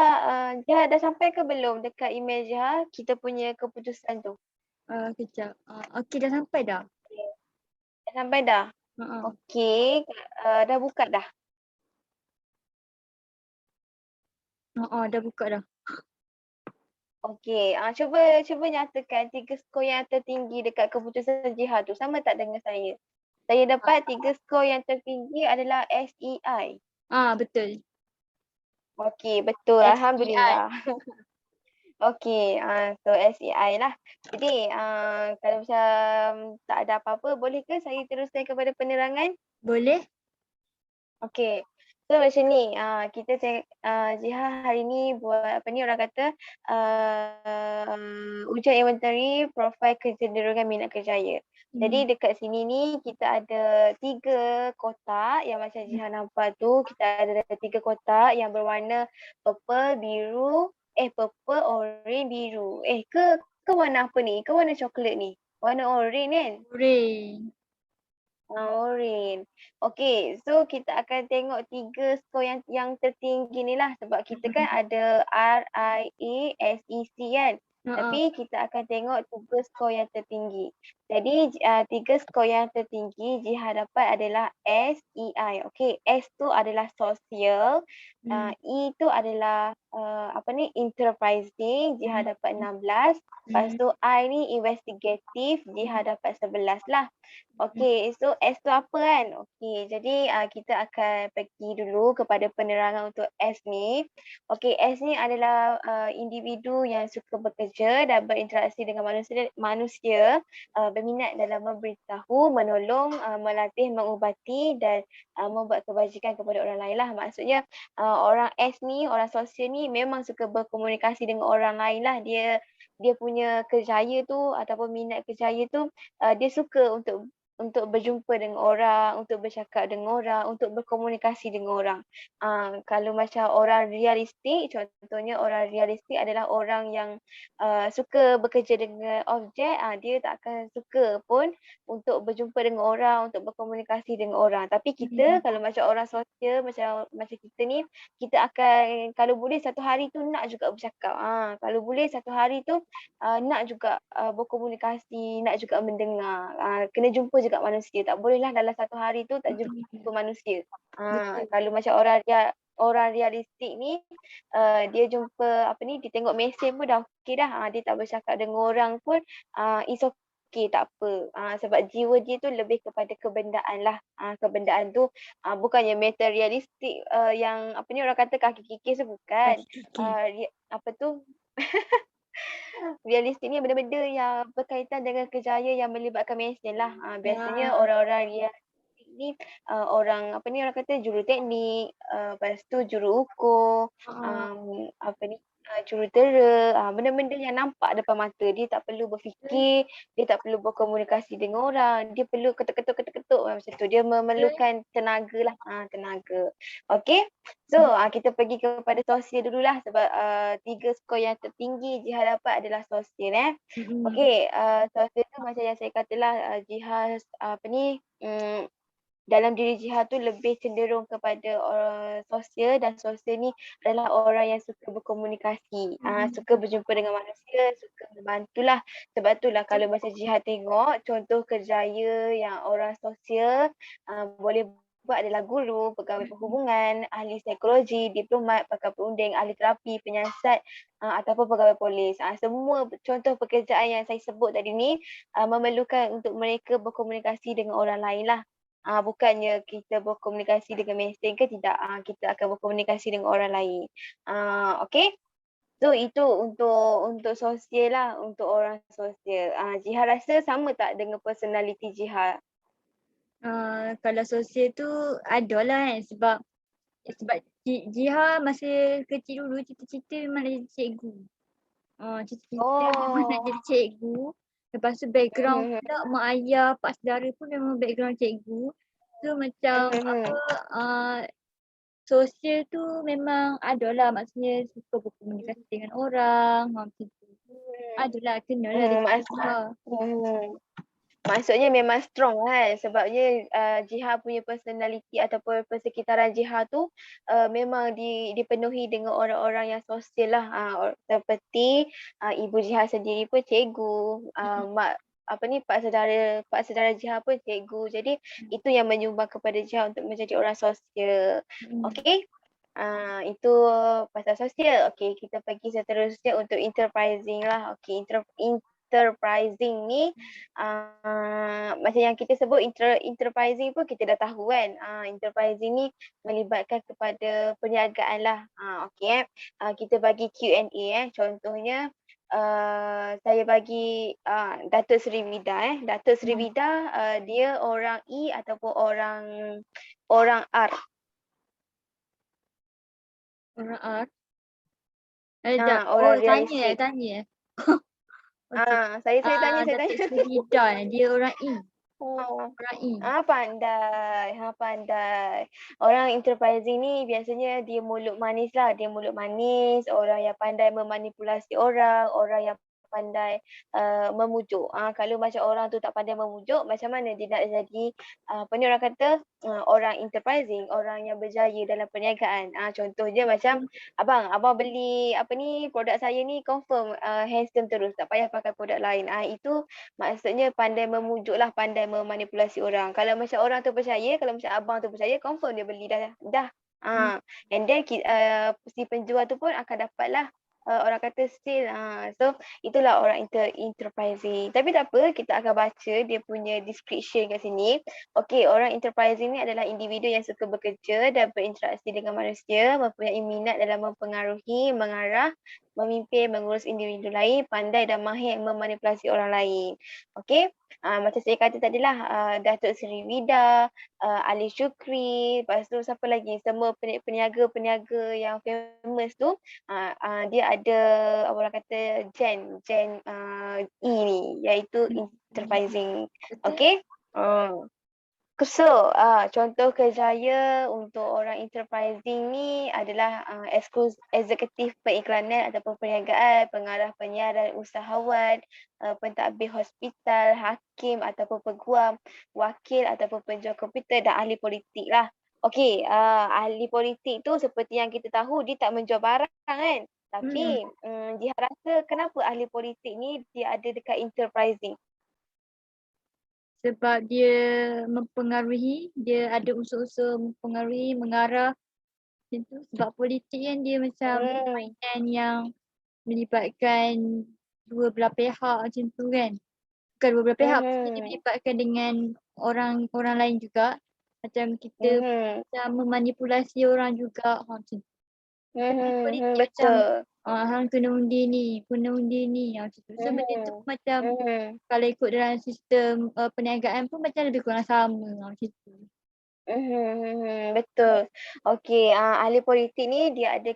Speaker 1: dah sampai ke belum dekat email Jiha kita punya keputusan tu?
Speaker 2: Kejap. Okey dah sampai dah.
Speaker 1: Dah sampai dah?
Speaker 2: Uh,
Speaker 1: Okey, dah buka dah?
Speaker 2: dah buka dah.
Speaker 1: Okey, cuba nyatakan 3 skor yang tertinggi dekat keputusan Jiha tu sama tak dengan saya? Saya dapat 3 skor yang tertinggi adalah SEI.
Speaker 2: Betul.
Speaker 1: Okey, betul.
Speaker 2: SEI.
Speaker 1: Alhamdulillah. Okey, so SEI lah. Jadi, kalau macam tak ada apa-apa, boleh ke saya teruskan kepada penerangan?
Speaker 2: Boleh?
Speaker 1: Okey. So macam ni, Jiha hari ni buat apa ni orang kata, ujian inventory profil kecenderungan minat kerjaya. Jadi dekat sini ni kita ada 3 kotak yang macam Jiha nampak tu, kita ada 3 kotak yang berwarna purple, orange, biru. Ke warna apa ni? Ke warna coklat ni? Warna orange kan?
Speaker 2: Orange.
Speaker 1: Orange. Okey, so kita akan tengok 3 skor yang tertinggi ni lah sebab kita kan ada RIASEC kan. Tapi kita akan tengok 3 skor yang tertinggi. Jadi 3 skor yang tertinggi Jiha dapat adalah SEI. Okey, S tu adalah sosial, E tu adalah apa ni enterprising, Jiha dapat 16. Lepas tu I ni investigative, Jiha dapat 11 lah. Okey, so S tu apa kan? Okey, jadi kita akan pergi dulu kepada penerangan untuk S ni. Okey, S ni adalah individu yang suka bekerja dan berinteraksi dengan manusia berminat dalam memberitahu, menolong, melatih, mengubati dan membuat kebajikan kepada orang lain lah. Maksudnya orang S ni, orang sosial ni memang suka berkomunikasi dengan orang lain lah. Dia punya kerjaya tu ataupun minat kerjaya tu, dia suka untuk berjumpa dengan orang, untuk bercakap dengan orang, untuk berkomunikasi dengan orang. Kalau macam orang realistik, contohnya orang realistik adalah orang yang suka bekerja dengan objek, dia tak akan suka pun untuk berjumpa dengan orang, untuk berkomunikasi dengan orang. Tapi kita kalau macam orang sosial, macam kita ni, kita akan kalau boleh satu hari tu nak juga bercakap. Kalau boleh satu hari tu nak juga berkomunikasi, nak juga mendengar. Kena jumpa juga manusia. Tak bolehlah dalam satu hari tu tak jumpa manusia.
Speaker 2: Betul.
Speaker 1: Kalau macam orang realistik ni, dia jumpa dia tengok mesin pun dah okey dah. Dia tak bercakap dengan orang pun, it's okey, tak apa. Sebab jiwa dia tu lebih kepada kebendaan lah. Kebendaan tu bukannya materialistik, yang orang kata kaki kikis tu bukan.
Speaker 2: Kaki kikir.
Speaker 1: Apa tu, realistik ni benda-benda yang berkaitan dengan kerjaya yang melibatkan mesin lah. Biasanya orang-orang realistik ni orang kata juruteknik, lepas tu juruukur, jurutera, benda-benda yang nampak depan mata. Dia tak perlu berfikir, dia tak perlu berkomunikasi dengan orang, dia perlu ketuk-ketuk macam tu. Dia memerlukan tenaga lah, tenaga. Okey. So, kita pergi kepada sosial dululah sebab 3 skor yang tertinggi Jiha dapat adalah sosial. Okey, sosial tu macam yang saya katalah, Jiha dalam diri Jiha tu lebih cenderung kepada orang sosial, dan sosial ni adalah orang yang suka berkomunikasi, suka berjumpa dengan manusia, suka membantulah. Sebab itulah kalau macam Jiha tengok contoh kerjaya yang orang sosial boleh buat adalah guru, pegawai perhubungan, ahli psikologi, diplomat, pakar perunding, ahli terapi, penyiasat ataupun pegawai polis. Semua contoh pekerjaan yang saya sebut tadi ni memerlukan untuk mereka berkomunikasi dengan orang lain lah. Bukannya kita berkomunikasi dengan mesin ke tidak, kita akan berkomunikasi dengan orang lain. Okey. So itu untuk sosial lah, untuk orang sosial. Jiha rasa sama tak dengan personality Jiha?
Speaker 2: Kalau sosial tu adalah kan, sebab Jiha masa kecil dulu cita-cita memang nak jadi cikgu. Cita-cita memang nak jadi cikgu. Lepas tu background pula mak ayah, pak saudara pun memang background cikgu. So macam sosial tu memang adalah, maksudnya suka berkomunikasi dengan orang, macam tu. Adalah, kenalah dengan Jiha.
Speaker 1: Maksudnya memang strong kan, sebabnya Jiha punya personality ataupun persekitaran Jiha tu memang dipenuhi dengan orang-orang yang sosial lah. Seperti ibu Jiha sendiri pun cikgu, pak saudara Jiha pun cikgu. Jadi itu yang menyumbang kepada Jiha untuk menjadi orang sosial. Okey. Itu pasal sosial. Okey, kita pergi seterusnya untuk enterprising lah. Okey, enterprising ni macam yang kita sebut enterprising pun kita dah tahu kan. Enterprising ni melibatkan kepada perniagaan lah. Okey. Kita bagi Q&A. Contohnya saya bagi Datuk Seri Vida. Datuk Seri Vida dia orang E ataupun orang R?
Speaker 2: Orang R.
Speaker 1: Orang realistik.
Speaker 2: Tanya.
Speaker 1: Saya tanya.
Speaker 2: Datuk Seri Vida dia orang E. Orang E.
Speaker 1: Pandai. Orang enterprising ni biasanya dia mulut manis lah. Dia mulut manis, orang yang pandai memanipulasi orang yang pandai memujuk. Kalau macam orang tu tak pandai memujuk, macam mana dia nak jadi orang kata orang enterprising, orang yang berjaya dalam perniagaan. Contohnya macam abang beli produk saya ni confirm handsome terus, tak payah pakai produk lain. Itu maksudnya pandai memujuk lah, pandai memanipulasi orang. Kalau macam orang tu percaya, kalau macam abang tu percaya, confirm dia beli dah. And then si penjual tu pun akan dapatlah orang kata sale. So itulah orang enterprising. Tapi tak apa, kita akan baca dia punya description kat sini. Okey, orang enterprising ni adalah individu yang suka bekerja dan berinteraksi dengan manusia, mempunyai minat dalam mempengaruhi, mengarah memimpin, mengurus individu lain, pandai dan mahir memanipulasi orang lain. Okey, macam saya kata tadilah, Datuk Seri Vida, Ali Shukri, lepas tu siapa lagi, semua peniaga-peniaga yang famous tu, dia ada orang kata E ni, iaitu enterprising.
Speaker 2: Betul?
Speaker 1: Okey? Oh. Contoh kerjaya untuk orang enterprising ni adalah eksekutif periklanan ataupun perniagaan, pengarah penyiar dan usahawan, pentadbir hospital, hakim ataupun peguam, wakil ataupun penjual komputer dan ahli politik lah. Okey, ahli politik tu seperti yang kita tahu dia tak menjual barang kan.
Speaker 2: Hmm.
Speaker 1: Tapi Jiha rasa kenapa ahli politik ni dia ada dekat enterprising?
Speaker 2: Sebab dia mempengaruhi, dia ada unsur-unsur mempengaruhi, mengarah macam tu. Sebab politik kan dia macam
Speaker 1: Hmm.
Speaker 2: permainan yang melibatkan dua belah pihak macam tu kan. Bukan dua belah pihak, maksudnya dia
Speaker 1: Mhm.
Speaker 2: melibatkan dengan orang lain juga. Macam kita
Speaker 1: Mhm.
Speaker 2: macam memanipulasi orang juga, macam tu. Ahli politik macam
Speaker 1: Betul.
Speaker 2: hang kena undi ni, macam tu. So benda tu
Speaker 1: Mhm.
Speaker 2: macam
Speaker 1: Mhm.
Speaker 2: kalau ikut dalam sistem perniagaan pun macam lebih kurang sama macam tu.
Speaker 1: Betul. Okey, ahli politik ni dia ada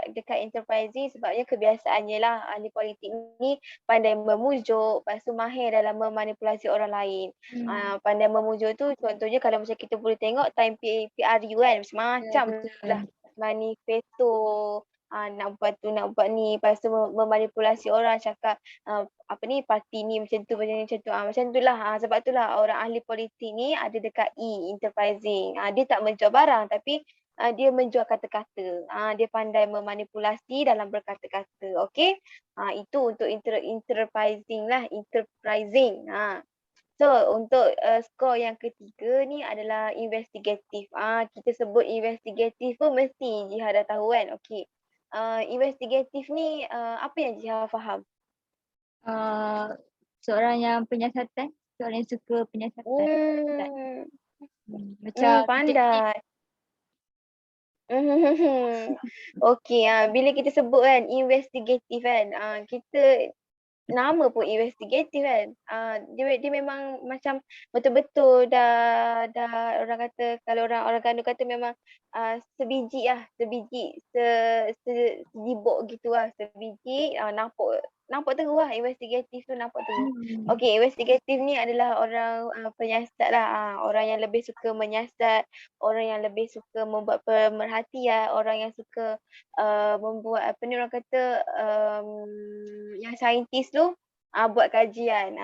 Speaker 1: dekat enterprising sebabnya kebiasaannya lah ahli politik ni pandai memujuk, lepas tu mahir dalam memanipulasi orang lain.
Speaker 2: Hmm.
Speaker 1: Pandai memujuk tu contohnya kalau macam kita boleh tengok time PRU kan
Speaker 2: Ya
Speaker 1: macam-macam
Speaker 2: betul.
Speaker 1: lah manifesto, nak buat tu, nak buat ni, lepas tu memanipulasi orang cakap, apa ni, parti ni macam tu, macam tu. Macam tu lah. Sebab tu lah orang ahli politik ni ada dekat enterprising. Dia tak menjual barang tapi dia menjual kata-kata. Dia pandai memanipulasi dalam berkata-kata. Okey? Itu untuk enterprising lah, enterprising. So untuk skor yang ketiga ni adalah investigatif. Kita sebut investigatif pun mesti Jiha dah tahu kan. Okey. Investigatif ni apa yang Jiha faham?
Speaker 2: Uh, Seorang yang penyiasatan, seorang yang suka penyiasatan.
Speaker 1: Hmm.
Speaker 2: Macam detektif.
Speaker 1: Pandai. Okey, bila kita sebut kan investigatif kan, kita nama pun investigatif kan. Dia memang macam betul-betul dah orang kata kalau orang Kandung kata memang sebiji lah, sebiji, sejibuk gitu lah, sebiji nampak nampak terus lah investigatif tu nampak terus.
Speaker 2: Hmm.
Speaker 1: Okey, investigatif ni adalah orang penyiasat lah, orang yang lebih suka menyiasat, orang yang lebih suka membuat pemerhatian, orang yang suka membuat apa ni orang kata yang saintis tu buat kajian.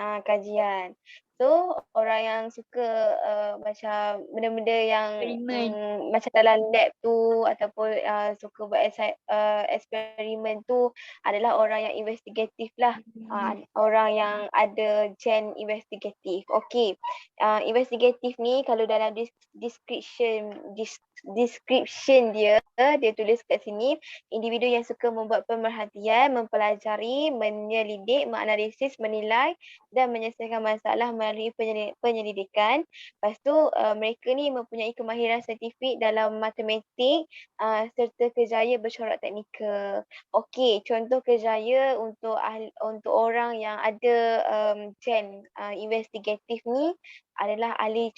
Speaker 1: So orang yang suka macam benda-benda yang
Speaker 2: Eksperimen.
Speaker 1: macam dalam lab tu ataupun suka buat eksperimen tu adalah orang yang investigatif lah. Orang yang ada gen investigatif. Okey. Investigatif ni kalau dalam description dia tulis kat sini, individu yang suka membuat pemerhatian, mempelajari, menyelidik, menganalisis, menilai dan menyelesaikan masalah melalui penyelidikan. Lepas tu mereka ni mempunyai kemahiran saintifik dalam matematik serta kerjaya bercorak teknikal. Okey, contoh kerjaya untuk orang yang ada gen investigatif ni adalah ahli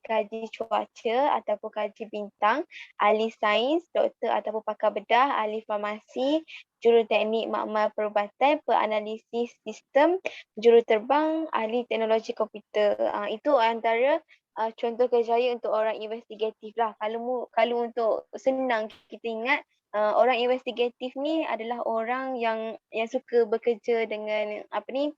Speaker 1: kaji cuaca ataupun kaji bintang, ahli sains, doktor ataupun pakar bedah, ahli farmasi, juruteknik makmal perubatan, penganalisis sistem, juruterbang, ahli teknologi komputer. Itu antara contoh kerjaya untuk orang investigatif lah. Kalau untuk senang kita ingat, orang investigatif ni adalah orang yang suka bekerja dengan apa ni,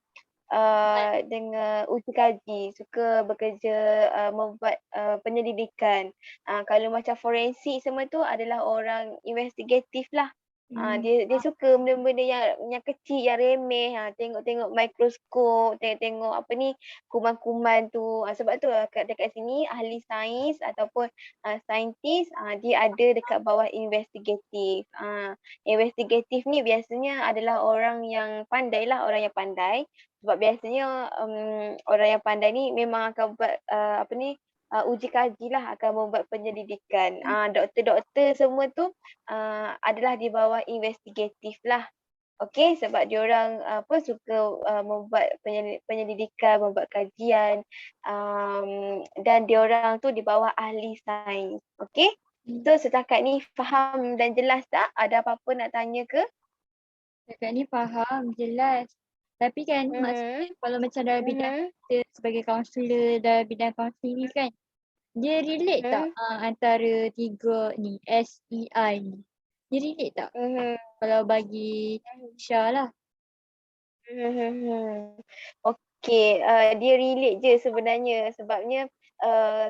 Speaker 1: dengan uji kaji, suka bekerja membuat penyelidikan. Kalau macam forensik semua tu adalah orang investigatif lah.
Speaker 2: Hmm.
Speaker 1: Dia suka benda-benda yang kecil, yang remeh, tengok-tengok mikroskop, tengok-tengok apa ni, kuman-kuman tu. Sebab tu dekat sini ahli sains ataupun saintis dia ada dekat bawah investigatif. Investigatif ni biasanya adalah orang yang pandai lah, orang yang pandai. Sebab biasanya orang yang pandai ni memang akan buat apa ni, uji kaji lah, akan membuat penyelidikan. Doktor-doktor semua tu adalah di bawah investigatif lah. Okey, sebab diorang suka membuat penyelidikan, membuat kajian, dan diorang tu di bawah ahli sains. Okey?
Speaker 2: Hmm.
Speaker 1: So setakat ni faham dan jelas tak? Ada apa-apa nak tanya ke?
Speaker 2: Setakat ni faham, jelas. Tapi kan maksudnya
Speaker 1: Mhm.
Speaker 2: kalau macam dalam bidang
Speaker 1: Mhm.
Speaker 2: kita sebagai kaunselor dalam bidang kaunseling ni kan, dia relate tak
Speaker 1: Mhm.
Speaker 2: antara tiga ni, SEI ni? Dia relate tak?
Speaker 1: Mhm.
Speaker 2: Kalau bagi Syah lah.
Speaker 1: Mhm. Okey, dia relate je sebenarnya sebabnya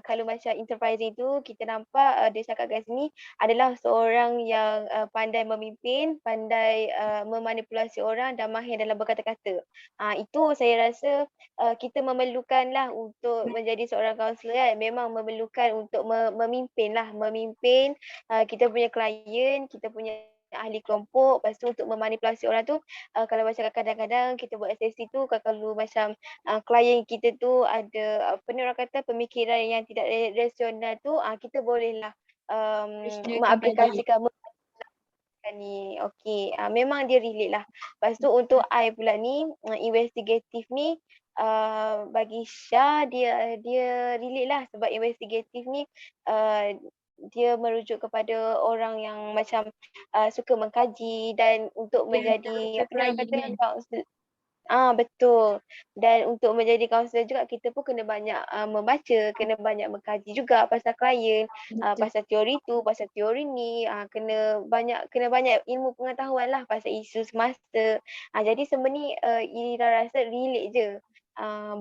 Speaker 1: kalau macam enterprising tu kita nampak dia cakap kat sini adalah seorang yang pandai memimpin, pandai memanipulasi orang dan mahir dalam berkata-kata. Itu saya rasa kita memerlukanlah untuk menjadi seorang kaunselor kan. Memang memerlukan untuk memimpin lah, memimpin kita punya klien, kita punya ahli kelompok, lepas tu untuk memanipulasi orang tu kalau macam kadang-kadang kita buat SSC tu kalau macam klien kita tu ada apa ni orang kata pemikiran yang tidak rasional tu kita bolehlah
Speaker 2: Profesionalkan balik.
Speaker 1: mengaplikasikan ni. Okey, memang dia relate lah. Lepas tu untuk I pula ni investigatif ni bagi Syah dia relate lah sebab investigatif ni dia merujuk kepada orang yang macam suka mengkaji dan untuk
Speaker 2: Dia macam
Speaker 1: menjadi
Speaker 2: betul
Speaker 1: apa ni orang
Speaker 2: klien
Speaker 1: kata
Speaker 2: kan.
Speaker 1: betul. Dan untuk menjadi kaunselor juga kita pun kena banyak membaca, kena banyak mengkaji juga pasal klien,
Speaker 2: Betul.
Speaker 1: pasal teori tu, pasal teori ni, kena banyak ilmu pengetahuan lah pasal isu semasa. Jadi semua ni Ira rasa relate je.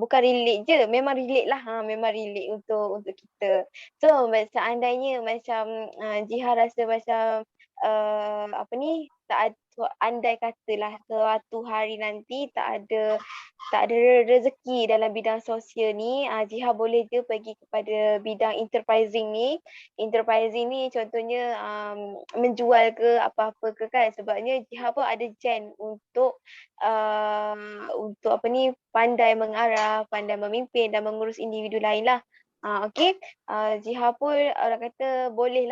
Speaker 1: Bukan relate je, memang relate lah, memang relate untuk kita. So seandainya macam Jiha rasa macam apa ni, andai katalah suatu hari nanti tak ada rezeki dalam bidang sosial ni, Jiha boleh je pergi kepada bidang enterprising ni. Enterprising ni contohnya menjual ke apa-apa ke kan, sebabnya Jiha pun ada gen untuk apa ni, pandai mengarah, pandai memimpin dan mengurus individu lain lah. Okey. Jiha pun orang kata boleh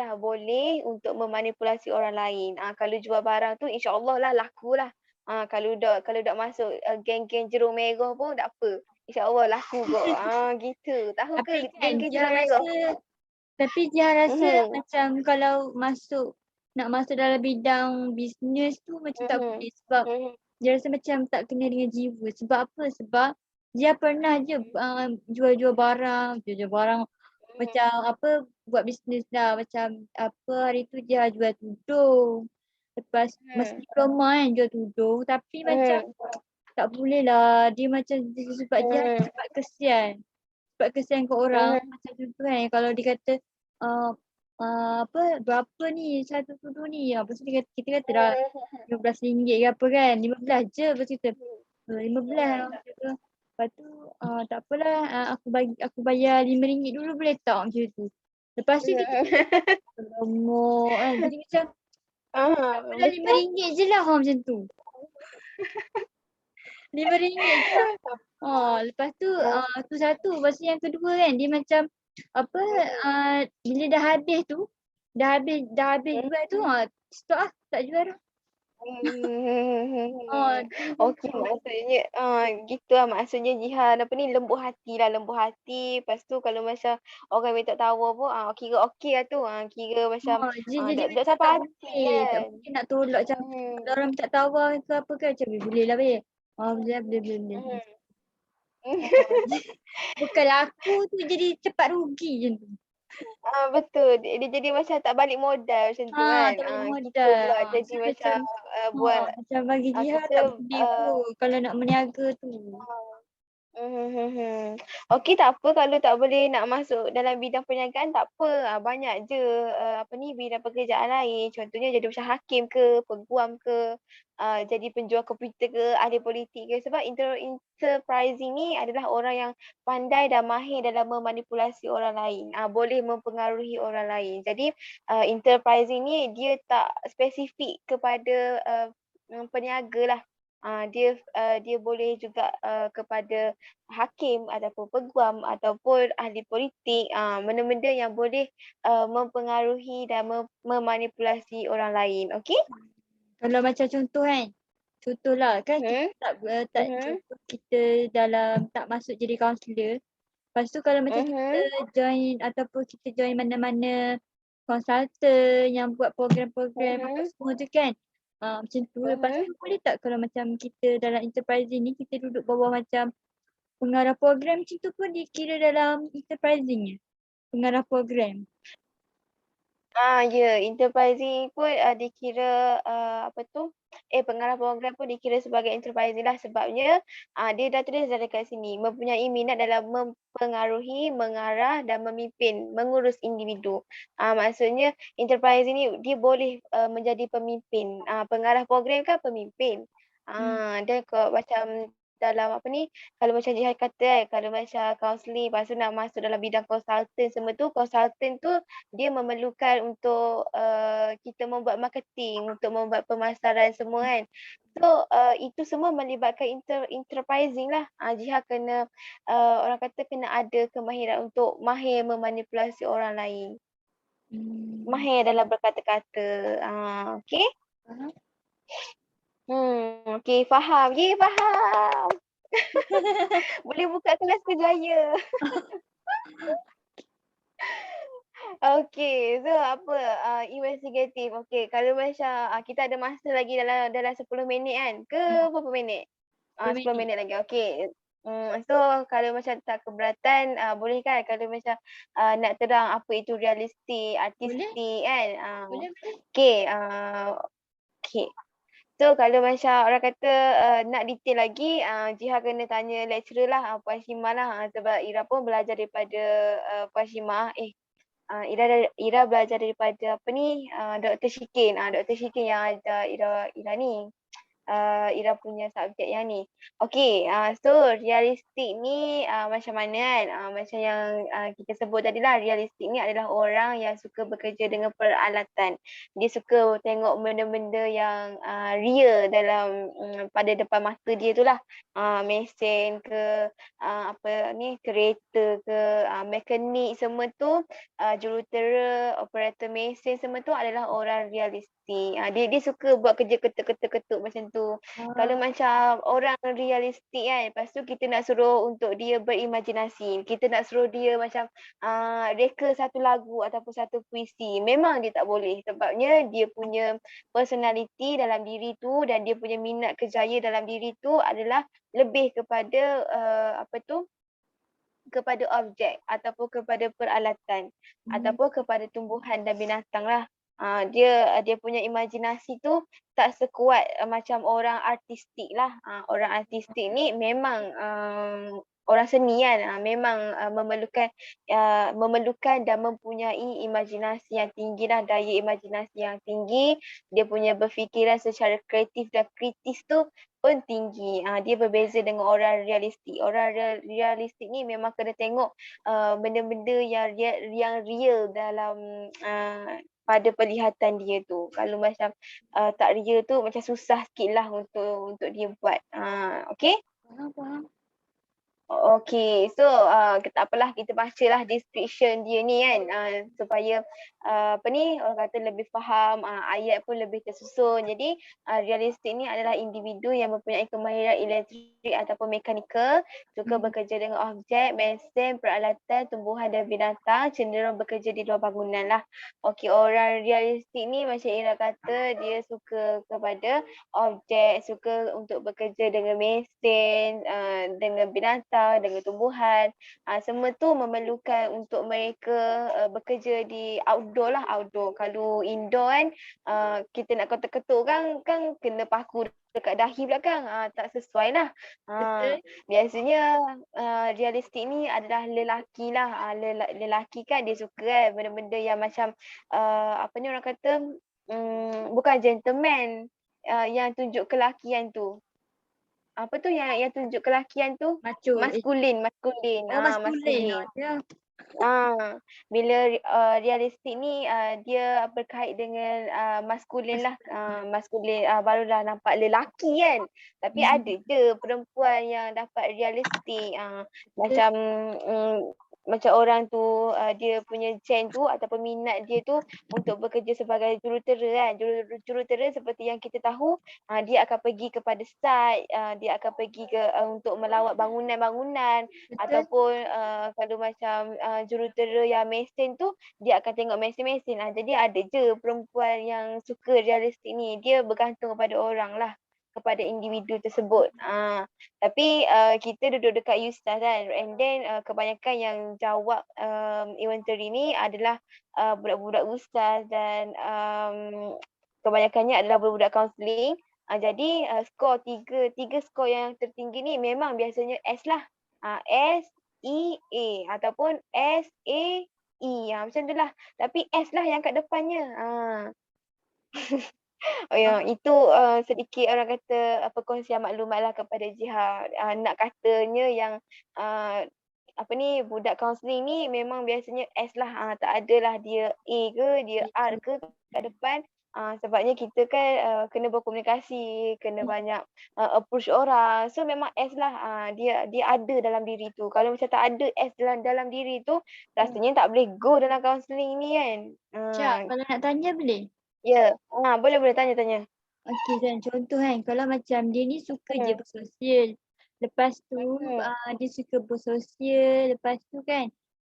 Speaker 1: untuk memanipulasi orang lain. Kalau jual barang tu insya-Allah lah laku lah. Kalau dak masuk geng-geng jerung merah pun tak apa. InsyaAllah laku kot. Gitu. Tahu
Speaker 2: Tapi
Speaker 1: ke
Speaker 2: kan
Speaker 1: geng-geng
Speaker 2: dia
Speaker 1: jerung merah?
Speaker 2: rasa dia rasa
Speaker 1: Mhm.
Speaker 2: macam kalau nak masuk dalam bidang bisnes tu macam tak
Speaker 1: Mhm.
Speaker 2: boleh sebab
Speaker 1: Mhm.
Speaker 2: dia rasa macam tak kena dengan jiwa. Sebab apa? Sebab dia pernah je jual-jual barang, macam apa buat bisnes lah. Macam apa hari tu dia jual tudung. Lepas masa
Speaker 1: Mhm.
Speaker 2: diploma kan jual tudung tapi macam
Speaker 1: Mhm.
Speaker 2: tak boleh lah. Dia macam sebab dia
Speaker 1: Mhm.
Speaker 2: cepat kesian. Cepat kesian ke orang.
Speaker 1: Mhm.
Speaker 2: Macam contoh kan kalau dia kata uh, apa berapa ni satu tudung ni. Lepas tu kita kata dah RM15 ke apa kan. 15 je. Lepas tu kita 15 macam tu. Lepas tu tak apalah aku bayar RM5 dulu boleh tak macam tu. Lepas tu kita lemuk kan. Jadi macam tak apalah
Speaker 1: Betul.
Speaker 2: RM5 je lah macam tu. RM5 je lah. Lepas tu tu satu. Lepas tu yang kedua kan dia macam apa bila dah habis jual tu stop lah tak jual dah. Dia macam
Speaker 1: Okey,
Speaker 2: tu.
Speaker 1: maksudnya gitu lah maksudnya Jihan apa ni, lembut hati lah, lembut hati. Lepas tu kalau macam orang minta tawar pun kira okey lah tu. Kira macam
Speaker 2: Dia jadi
Speaker 1: dak
Speaker 2: macam tak
Speaker 1: sampai hati
Speaker 2: boleh. Tak
Speaker 1: kan.
Speaker 2: boleh nak tolak macam
Speaker 1: Mhm.
Speaker 2: kalau orang minta tawar ke apa ke macam boleh lah babe. Boleh lah boleh.
Speaker 1: Mhm.
Speaker 2: Oh, bukan aku tu jadi cepat rugi je tu.
Speaker 1: Betul. Dia jadi macam tak balik modal macam tu kan.
Speaker 2: Tak boleh
Speaker 1: Kita
Speaker 2: modal.
Speaker 1: pula jadi
Speaker 2: So
Speaker 1: macam
Speaker 2: macam
Speaker 1: buat
Speaker 2: macam bagi Jiha
Speaker 1: kita
Speaker 2: tak boleh kot kalau nak meniaga tu.
Speaker 1: Mhm. Okey, tak apa kalau tak boleh nak masuk dalam bidang perniagaan tak apa. Banyak je apa ni bidang pekerjaan lain. Contohnya jadi macam hakim ke, peguam ke, jadi penjual komputer ke, ahli politik ke. Sebab enterprising ni adalah orang yang pandai dan mahir dalam memanipulasi orang lain. Boleh mempengaruhi orang lain. Jadi enterprising ni dia tak spesifik kepada peniaga lah. Dia boleh juga kepada hakim ataupun peguam ataupun ahli politik, benda-benda yang boleh mempengaruhi dan memanipulasi orang lain. Okey?
Speaker 2: Kalau macam contoh kan contohlah kan kita
Speaker 1: Mhm.
Speaker 2: tak
Speaker 1: Mhm.
Speaker 2: contoh kita dalam tak masuk jadi kaunselor. Lepas tu kalau macam kita
Speaker 1: Mhm.
Speaker 2: join ataupun kita join mana-mana konsultan yang buat program-program apa
Speaker 1: Mhm.
Speaker 2: semua tu kan. Macam tu. Lepas
Speaker 1: Mhm.
Speaker 2: tu boleh tak kalau macam kita dalam enterprising ni kita duduk bawah macam pengarah program macam tu pun dikira dalam enterprising ya? Pengarah program.
Speaker 1: Ya, enterprising pun dikira apa tu? Pengarah program pun dikira sebagai enterprising lah sebabnya dia dah tulis dah dekat sini mempunyai minat dalam mempengaruhi, mengarah dan memimpin, mengurus individu. Maksudnya enterprising ni dia boleh menjadi pemimpin. Pengarah program kan pemimpin.
Speaker 2: Hmm.
Speaker 1: Dan macam dalam apa ni, kalau macam Jihan kata kan, kalau macam counselling, lepas tu nak masuk dalam bidang consultant semua tu, consultant tu dia memerlukan untuk kita membuat marketing, untuk membuat pemasaran semua kan. So itu semua melibatkan enterprising lah. Jiha kena orang kata kena ada kemahiran untuk mahir memanipulasi orang lain.
Speaker 2: Hmm.
Speaker 1: Mahir dalam berkata-kata. Okay?
Speaker 2: Faham?
Speaker 1: Okay, faham. Ye, faham. Boleh buka kelas kerjaya. Okey, so apa, investigatif. Okey, kalau macam, kita ada masa lagi dalam 10 minit kan, ke
Speaker 2: Hmm.
Speaker 1: berapa minit?
Speaker 2: 10
Speaker 1: 10
Speaker 2: minit.
Speaker 1: minit lagi, okey. So kalau macam tak keberatan, boleh kan kalau macam, nak terang apa itu realistik,
Speaker 2: Boleh?
Speaker 1: artistik kan?
Speaker 2: Boleh, boleh.
Speaker 1: Okey, okey. So kalau macam orang kata, nak detail lagi, Jiha kena tanya lecturer lah, Puan Shimah lah, sebab Ira pun belajar daripada, Puan Shimah. Ira belajar daripada apa ni, Dr. Shikin. Dr. Shikin yang ajar Ira ni. Ira punya subjek yang ni. Okey, so realistik ni macam mana kan? Macam yang kita sebut tadi lah, realistik ni adalah orang yang suka bekerja dengan peralatan. Dia suka tengok benda-benda yang real dalam pada depan mata dia tu lah. Mesin ke, apa ni, kereta ke, mekanik semua tu, jurutera, operator mesin semua tu adalah orang realistik. Dia suka buat kerja ketuk-ketuk macam tu. Kalau
Speaker 2: Ah,
Speaker 1: macam orang realistik kan, lepas tu kita nak suruh untuk dia berimajinasi. Kita nak suruh dia macam reka satu lagu ataupun satu puisi. Memang dia tak boleh sebabnya dia punya personality dalam diri tu dan dia punya minat kerjaya dalam diri tu adalah lebih kepada apa tu, kepada objek ataupun kepada peralatan
Speaker 2: hmm.
Speaker 1: ataupun kepada tumbuhan dan binatang lah. Dia punya imajinasi tu tak sekuat macam orang artistik lah. Orang artistik ni memang orang seni kan, memang memerlukan dan mempunyai imajinasi yang tinggi lah, daya imajinasi yang tinggi. Dia punya berfikiran secara kreatif dan kritis tu pun tinggi. Dia berbeza dengan orang realistik. Orang realistik ni memang kena tengok benda-benda yang real dalam pada penglihatan dia tu. Kalau macam tak real tu macam susah sikitlah untuk dia buat. Okey?
Speaker 2: Faham, faham.
Speaker 1: Okey, so tak apalah kita bacalah description dia ni kan, supaya apa ni, orang kata lebih faham, ayat pun lebih tersusun. Jadi realistik ni adalah individu yang mempunyai kemahiran elektrik ataupun mekanikal, suka
Speaker 2: Hmm.
Speaker 1: bekerja dengan objek, mesin, peralatan, tumbuhan dan binatang, cenderung bekerja di luar bangunan lah. Okey, orang realistik ni macam Ira kata dia suka kepada objek, suka untuk bekerja dengan mesin, dengan binatang, dengan tumbuhan. Semua tu memerlukan untuk mereka bekerja di outdoor lah, outdoor. Kalau indoor kan, kita nak ketuk-ketuk kan kena paku dekat dahi belakang. Tak sesuai lah.
Speaker 2: Betul.
Speaker 1: Biasanya realistik ni adalah lelaki lah. Lelaki kan dia suka kan benda-benda yang macam apa ni orang kata, bukan gentleman, yang tunjuk kelakian tu. Apa tu yang tunjuk kelakian tu?
Speaker 2: Macho.
Speaker 1: Maskulin, maskulin.
Speaker 2: Oh, maskulin.
Speaker 1: Maskulin.
Speaker 2: Ya.
Speaker 1: Bila realistik ni dia berkait dengan maskulin lah. Maskulin barulah nampak lelaki kan. Tapi ada
Speaker 2: Hmm.
Speaker 1: je perempuan yang dapat realistik.
Speaker 2: Betul.
Speaker 1: Macam macam orang tu dia punya gen tu ataupun minat dia tu untuk bekerja sebagai jurutera kan. Jurutera seperti yang kita tahu dia akan pergi kepada site, dia akan pergi untuk melawat bangunan-bangunan
Speaker 2: Betul?
Speaker 1: ataupun kalau macam jurutera yang mesin tu dia akan tengok mesin-mesin. Jadi ada je perempuan yang suka realistik ni. Dia bergantung kepada orang lah, kepada individu tersebut. Tapi kita duduk dekat USTAZ kan, and then kebanyakan yang jawab inventory ni adalah budak-budak USTAZ dan kebanyakannya adalah budak-budak kaunseling. Jadi skor tiga skor yang tertinggi ni memang biasanya S lah. S, E, A ataupun S, A, E. Macam tu lah. Tapi S lah yang kat depannya. Oh
Speaker 2: Ah,
Speaker 1: ya, itu sedikit orang kata perkongsian maklumatlah kepada Jiha. Nak katanya yang apa ni, budak kaunseling ni memang biasanya S lah. Tak adalah dia A ke, dia R
Speaker 2: betul.
Speaker 1: ke kat depan. Sebabnya kita kan kena berkomunikasi, kena banyak approach orang. So memang S lah. Dia ada dalam diri tu. Kalau macam tak ada S dalam diri tu, rasanya tak boleh go dalam kaunseling ni kan.
Speaker 2: Cak, kalau nak tanya boleh?
Speaker 1: Ya, boleh tanya.
Speaker 2: Okey kan, contoh kan, kalau macam dia ni suka je
Speaker 1: Hmm.
Speaker 2: bersosial. Lepas tu
Speaker 1: Hmm.
Speaker 2: dia suka bersosial, lepas tu kan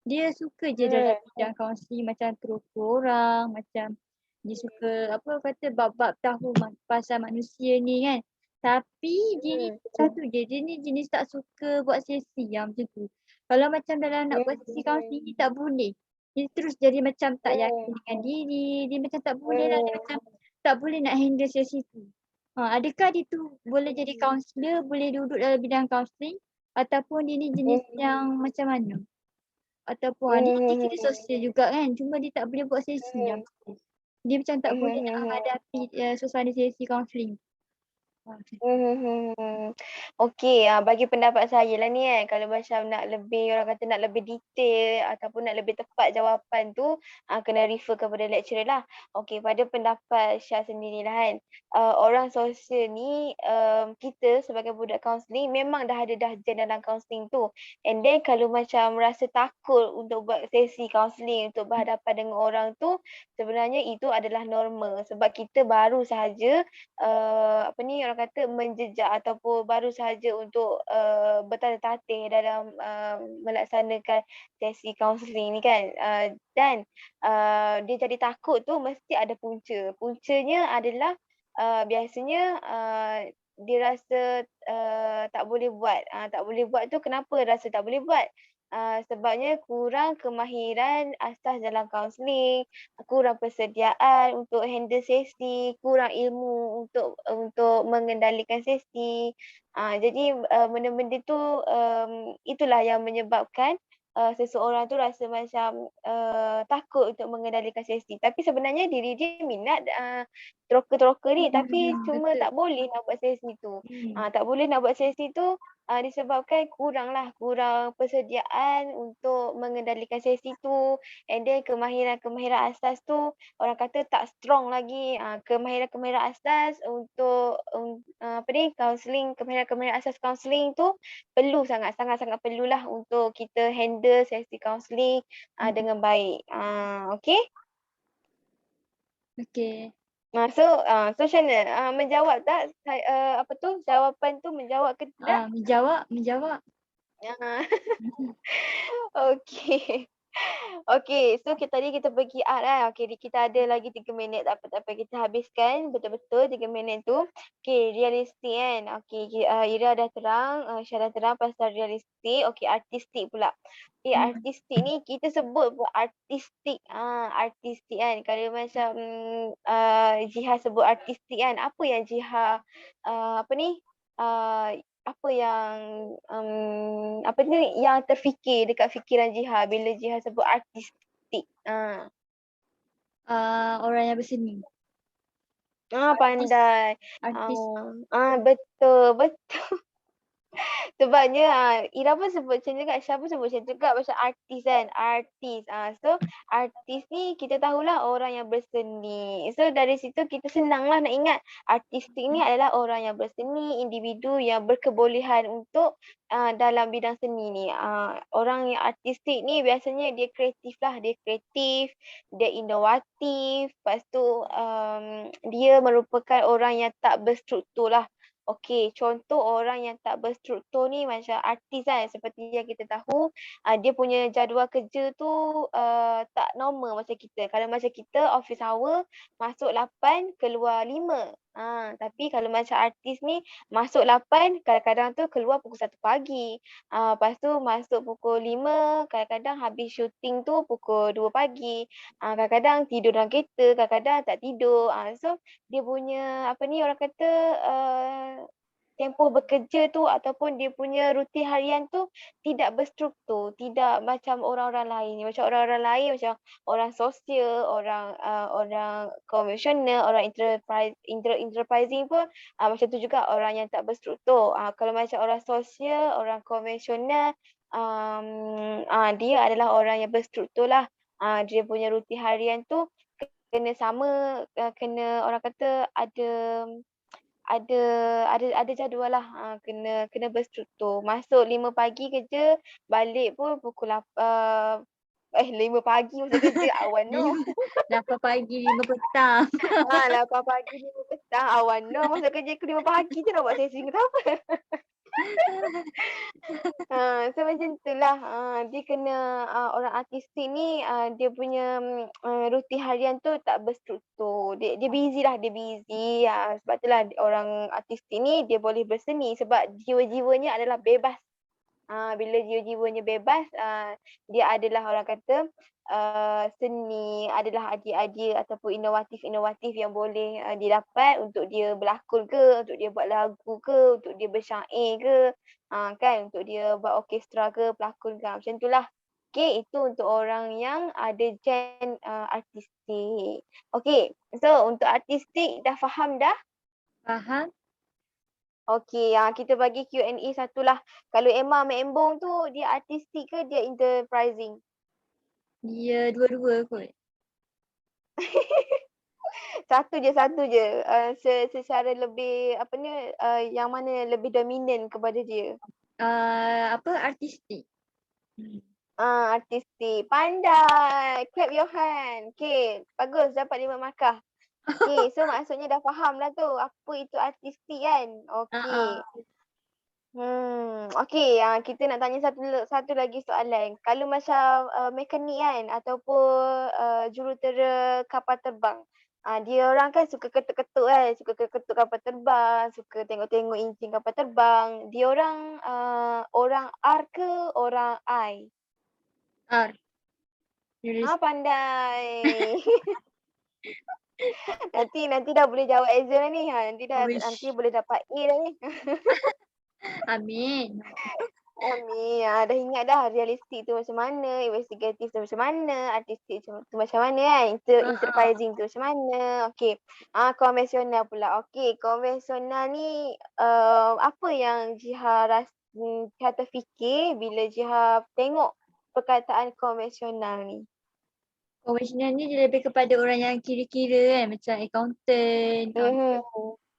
Speaker 2: dia suka je dalam bidang kaunseling macam terukur orang, macam dia suka apa kata bab-bab tahu pasal manusia ni kan. Tapi dia ni satu je, dia ni jenis tak suka buat sesi yang macam tu. Kalau macam dalam nak buat sesi kaunseling ni tak boleh. Dia terus jadi macam tak yakin dengan diri, dia macam tak boleh lah, dia macam tak boleh nak handle sesi tu. Adakah dia tu boleh jadi kaunselor, boleh duduk dalam bidang kaunseling ataupun dia ni jenis yang macam mana? Ataupun dia jenis sosial juga kan, cuma dia tak boleh buat sesi yang betul. Dia macam tak boleh nak menghadapi suasana sesi kaunseling. Macam tu.
Speaker 1: Okey, bagi pendapat saya lah ni kan, kalau macam nak lebih, orang kata nak lebih detail ataupun nak lebih tepat jawapan tu, kena refer kepada lecturer lah. Okey, pada pendapat Syah sendirilah kan, orang sosial ni, kita sebagai budak kaunseling memang dah ada jen dalam kaunseling tu. And then kalau macam rasa takut untuk buat sesi kaunseling, untuk berhadapan dengan orang tu, sebenarnya itu adalah normal sebab kita baru sahaja apa ni, orang kata menjejak ataupun baru sahaja untuk bertatih-tatih dalam melaksanakan sesi kaunseling ni kan. Dan dia jadi takut tu mesti ada punca. Puncanya adalah biasanya dia rasa tak boleh buat. Tak boleh buat tu kenapa rasa tak boleh buat? Sebabnya kurang kemahiran asas dalam kaunseling, kurang persediaan untuk handle sesi, kurang ilmu untuk mengendalikan sesi. Jadi benda-benda tu itulah yang menyebabkan seseorang tu rasa macam takut untuk mengendalikan sesi. Tapi sebenarnya diri dia minat teroka-teroka ni tapi cuma
Speaker 2: Betul.
Speaker 1: tak boleh nak buat sesi tu.
Speaker 2: Hmm.
Speaker 1: Tak boleh nak buat sesi tu disebabkan kurang persediaan untuk mengendalikan sesi tu, and then kemahiran-kemahiran asas tu orang kata tak strong lagi. Kemahiran-kemahiran asas untuk apa ni, kemahiran-kemahiran asas kaunseling tu perlu sangat-sangat perlulah untuk kita handle sesi kaunseling dengan baik. Okey?
Speaker 2: Okey.
Speaker 1: So macam mana? Menjawab tak apa tu, jawapan tu menjawab ke tidak?
Speaker 2: Menjawab.
Speaker 1: Ah, Okey. Okey, so tadi kita pergi art kan. Okey, kita ada lagi 3 minit. Tak apa, kita habiskan betul-betul 3 minit tu. Okey, realistik kan. Okey, Ira dah terang, Syah dah terang pasal realistik. Okey, artistik pula. Okey, artistik ni kita sebut pun artistik. Artistik kan. Kalau macam Jiha sebut artistik kan, apa yang Jiha apa ni, apa yang apa ni, yang terfikir dekat fikiran Jiha bila Jiha sebut artistik?
Speaker 2: Orang yang berseni. Artis,
Speaker 1: Pandai.
Speaker 2: artis.
Speaker 1: Betul. Sebabnya Ira pun sebut macam juga, Syah pun sebut macam juga macam artis kan, artis. So artis ni kita tahulah orang yang berseni. So dari situ kita senanglah nak ingat artistik ni adalah orang yang berseni, individu yang berkebolehan untuk dalam bidang seni ni. Orang yang artistik ni biasanya dia kreatif lah, dia kreatif, dia inovatif, lepas tu dia merupakan orang yang tak berstruktur lah. Okey, contoh orang yang tak berstruktur ni macam artis kan, seperti yang kita tahu, dia punya jadual kerja tu tak normal macam kita. Kalau macam kita office hour masuk 8 keluar 5. Tapi kalau macam artis ni masuk 8 kadang-kadang tu keluar pukul 1 pagi. Lepas tu masuk pukul 5, kadang-kadang habis syuting tu pukul 2 pagi. Kadang-kadang tidur dalam kereta, kadang-kadang tak tidur. So dia punya apa ni orang kata tempoh bekerja tu ataupun dia punya rutin harian tu tidak berstruktur, tidak macam orang-orang lain. Macam orang-orang lain macam orang sosial, orang konvensional, orang enterprising pun macam tu juga orang yang tak berstruktur. Kalau macam orang sosial, orang konvensional, dia adalah orang yang berstruktur lah. Dia punya rutin harian tu kena sama, kena orang kata ada ada jadual lah, kena berstruktur. Masuk 5 pagi kerja, balik pun pukul 5 pagi masuk kerja, awan no.
Speaker 2: 8 pagi 5 petang.
Speaker 1: 8 pagi 5 petang, awan no. Masuk kerja ke 5 pagi je nak buat sesi ke apa. So macam itulah, dia kena orang artistik ni dia punya rutin harian tu tak berstruktur. Dia busy lah, dia busy. Sebab itulah orang artistik ni dia boleh berseni sebab jiwa-jiwanya adalah bebas. Bila jiwa-jiwanya bebas, dia adalah orang kata seni, adalah idea-idea ataupun inovatif-inovatif yang boleh didapat untuk dia berlakon ke, untuk dia buat lagu ke, untuk dia bersyair ke, kan, untuk dia buat orkestra ke, pelakon ke, macam itulah. Okey, itu untuk orang yang ada gen artistik. Okey, so untuk artistik dah faham dah?
Speaker 2: Faham?
Speaker 1: Okey, kita bagi Q&A satulah. Kalau Emma Mek Embong tu dia artistik ke dia enterprising?
Speaker 2: Dia dua-dua kot.
Speaker 1: Satu je. Secara lebih apa ni yang mana lebih dominan kepada dia?
Speaker 2: Artistik.
Speaker 1: Artistik. Pandai. Clap your hand. Okey, bagus dapat 5 markah. Okey, so maksudnya dah faham lah tu apa itu artistik kan? Okey. Okey, kita nak tanya satu lagi soalan. Kalau macam mekanik kan ataupun jurutera kapal terbang. Dia orang kan suka ketuk-ketuk kan, suka ketuk kapal terbang, suka tengok-tengok enjin kapal terbang. Dia orang orang R ke orang I?
Speaker 2: R.
Speaker 1: Pandai. Nanti dah boleh jawab exam ni. Nanti boleh dapat A dah ni.
Speaker 2: Amin.
Speaker 1: Amin. Dah ingat dah realistik tu macam mana, investigatif tu macam mana, artistik tu macam mana kan, enterprising tu macam mana. Okey. Konvensional pula. Okey, konvensional ni apa yang Jiha terfikir bila Jiha tengok perkataan konvensional ni?
Speaker 2: Konvensional ni dia lebih kepada orang yang kira-kira kan, macam accountant,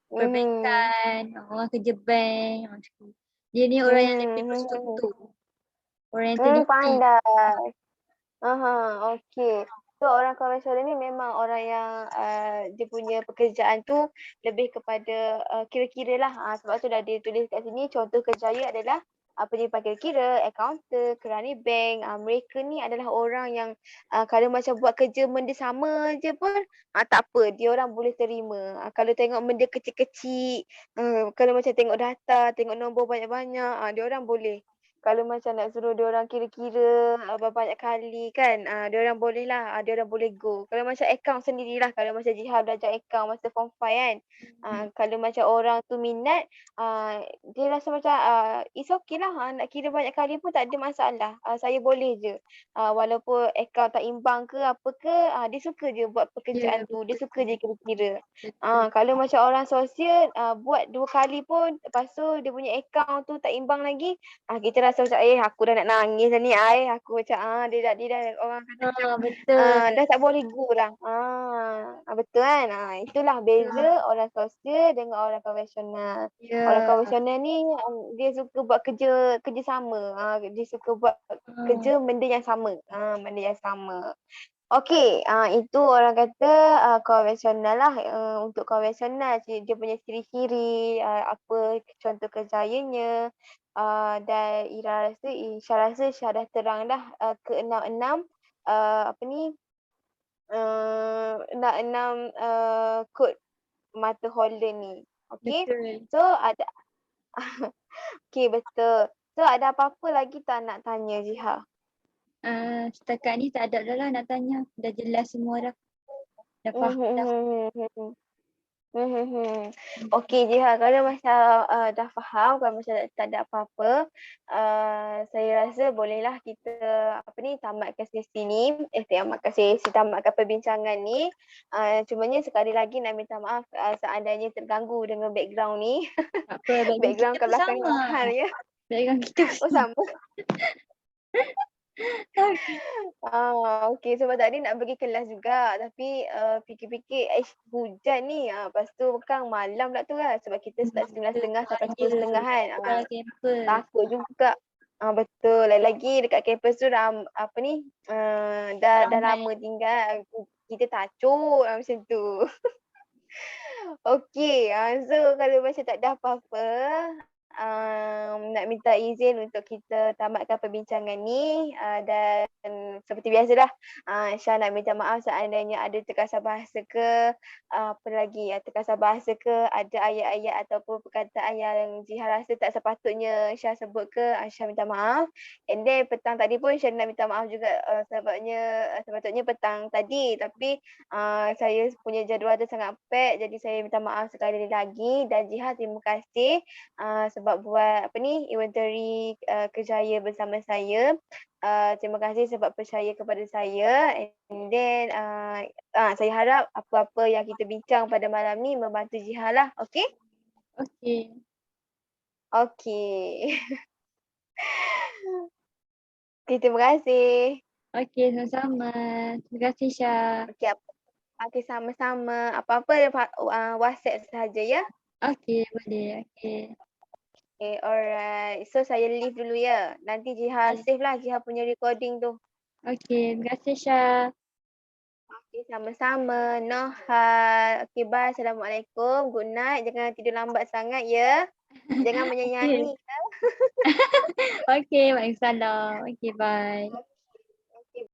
Speaker 2: perbankan, orang kerja bank, macam tu. Dia ni orang yang lebih berstruktur. Orang yang teliti.
Speaker 1: Pandai. Okey. So orang konvensional ni memang orang yang dia punya pekerjaan tu lebih kepada kira-kira lah. Sebab tu dah dia tulis kat sini contoh kerjaya adalah penyimpan kira-kira, accountant, kerani bank. Mereka ni adalah orang yang kalau macam buat kerja benda sama je pun tak apa, dia orang boleh terima. Kalau tengok benda kecil-kecil, kalau macam tengok data, tengok nombor banyak-banyak, dia orang boleh. kalau macam nak suruh diorang kira-kira banyak kali kan, diorang bolehlah, diorang boleh go. Kalau macam akaun sendirilah, kalau macam Jiha belajar akaun masa form 5 kan. Kalau macam orang tu minat, dia rasa macam, it's okay lah, nak kira banyak kali pun tak ada masalah. Saya boleh je. Walaupun akaun tak imbang ke apa ke, dia suka je buat
Speaker 2: Ya,
Speaker 1: pekerjaan tu, dia
Speaker 2: betul.
Speaker 1: suka je kira-kira.
Speaker 2: Betul.
Speaker 1: Kalau macam orang sosial, buat 2 kali pun lepas tu dia punya akaun tu tak imbang lagi, kita rasa macam, aku dah nak nangis dah ni aku macam, dia dah orang kata macam,
Speaker 2: Betul.
Speaker 1: dah tak boleh go dah. Betul kan? Itulah beza
Speaker 2: Betul.
Speaker 1: orang sosial dengan orang konvensional. Orang
Speaker 2: Ya.
Speaker 1: konvensional ni, dia suka buat kerja sama, dia suka buat
Speaker 2: Ah,
Speaker 1: kerja benda yang sama, benda yang sama. Okey, itu orang kata, konvensional lah, untuk konvensional dia punya ciri-ciri, apa contoh kerjayanya, dan Syah dah terang dah, ke-6 apa ni, 6 kod mata Holland ni. Okey.
Speaker 2: betul.
Speaker 1: So ada okey betul. So ada apa-apa lagi tak nak tanya Jiha?
Speaker 2: Setakat ni tak ada dah lah nak tanya. Dah jelas semua dah. Dah faham dah.
Speaker 1: Mhm. Okey Jiha, kalau macam dah faham, kalau macam tak ada apa-apa, saya rasa bolehlah kita tamatkan sesi ni, tamatkan perbincangan ni. Cumanya sekali lagi nak minta maaf seandainya terganggu dengan background ni.
Speaker 2: Tak apa, background kita
Speaker 1: Background kat
Speaker 2: pun
Speaker 1: belakang ni
Speaker 2: sama.
Speaker 1: mahal ya.
Speaker 2: Background kita pun
Speaker 1: Oh
Speaker 2: sama.
Speaker 1: sama.
Speaker 2: Okay.
Speaker 1: Okey sebab tadi nak pergi kelas juga tapi fikir-fikir hujan ni, lepas tu kan malam pula tu kan sebab kita start 9:30 sampai
Speaker 2: Ya,
Speaker 1: 10:30 kan.
Speaker 2: sekolah kampus.
Speaker 1: Takut juga. Betul. Lagi-lagi dekat kampus tu dah
Speaker 2: Ramai.
Speaker 1: lama tinggal. Kita takut macam tu. Okey, so kalau macam tak ada apa-apa, nak minta izin untuk kita tamatkan perbincangan ni, dan seperti biasalah, Syah nak minta maaf seandainya ada terkasar bahasa ke, apa lagi, terkasar bahasa ke, ada ayat-ayat ataupun perkataan yang Jiha rasa tak sepatutnya Syah sebut ke, Syah minta maaf. And then petang tadi pun Syah nak minta maaf juga, sepatutnya petang tadi tapi saya punya jadual tu sangat pack jadi saya minta maaf sekali lagi dan Jiha terima kasih sebab buat inventory kerjaya bersama saya. Terima kasih sebab percaya kepada saya and then saya harap apa-apa yang kita bincang pada malam ni membantu Jiha lah. Okey?
Speaker 2: Okey.
Speaker 1: Okey. Okey, terima kasih.
Speaker 2: Okey, sama-sama. Terima kasih Syah.
Speaker 1: Okey, sama-sama. Apa-apa WhatsApp sahaja ya.
Speaker 2: Okey, boleh. Okey.
Speaker 1: Okay, alright. So saya leave dulu ya. Nanti Jiha save lah Jiha punya recording tu.
Speaker 2: Okey, terima kasih Syah.
Speaker 1: Okay, sama-sama. No hal. Okay, bye. Assalamualaikum. Good night. Jangan tidur lambat sangat ya. Jangan menyanyi.
Speaker 2: Okey, waalaikumsalam. Okey, bye.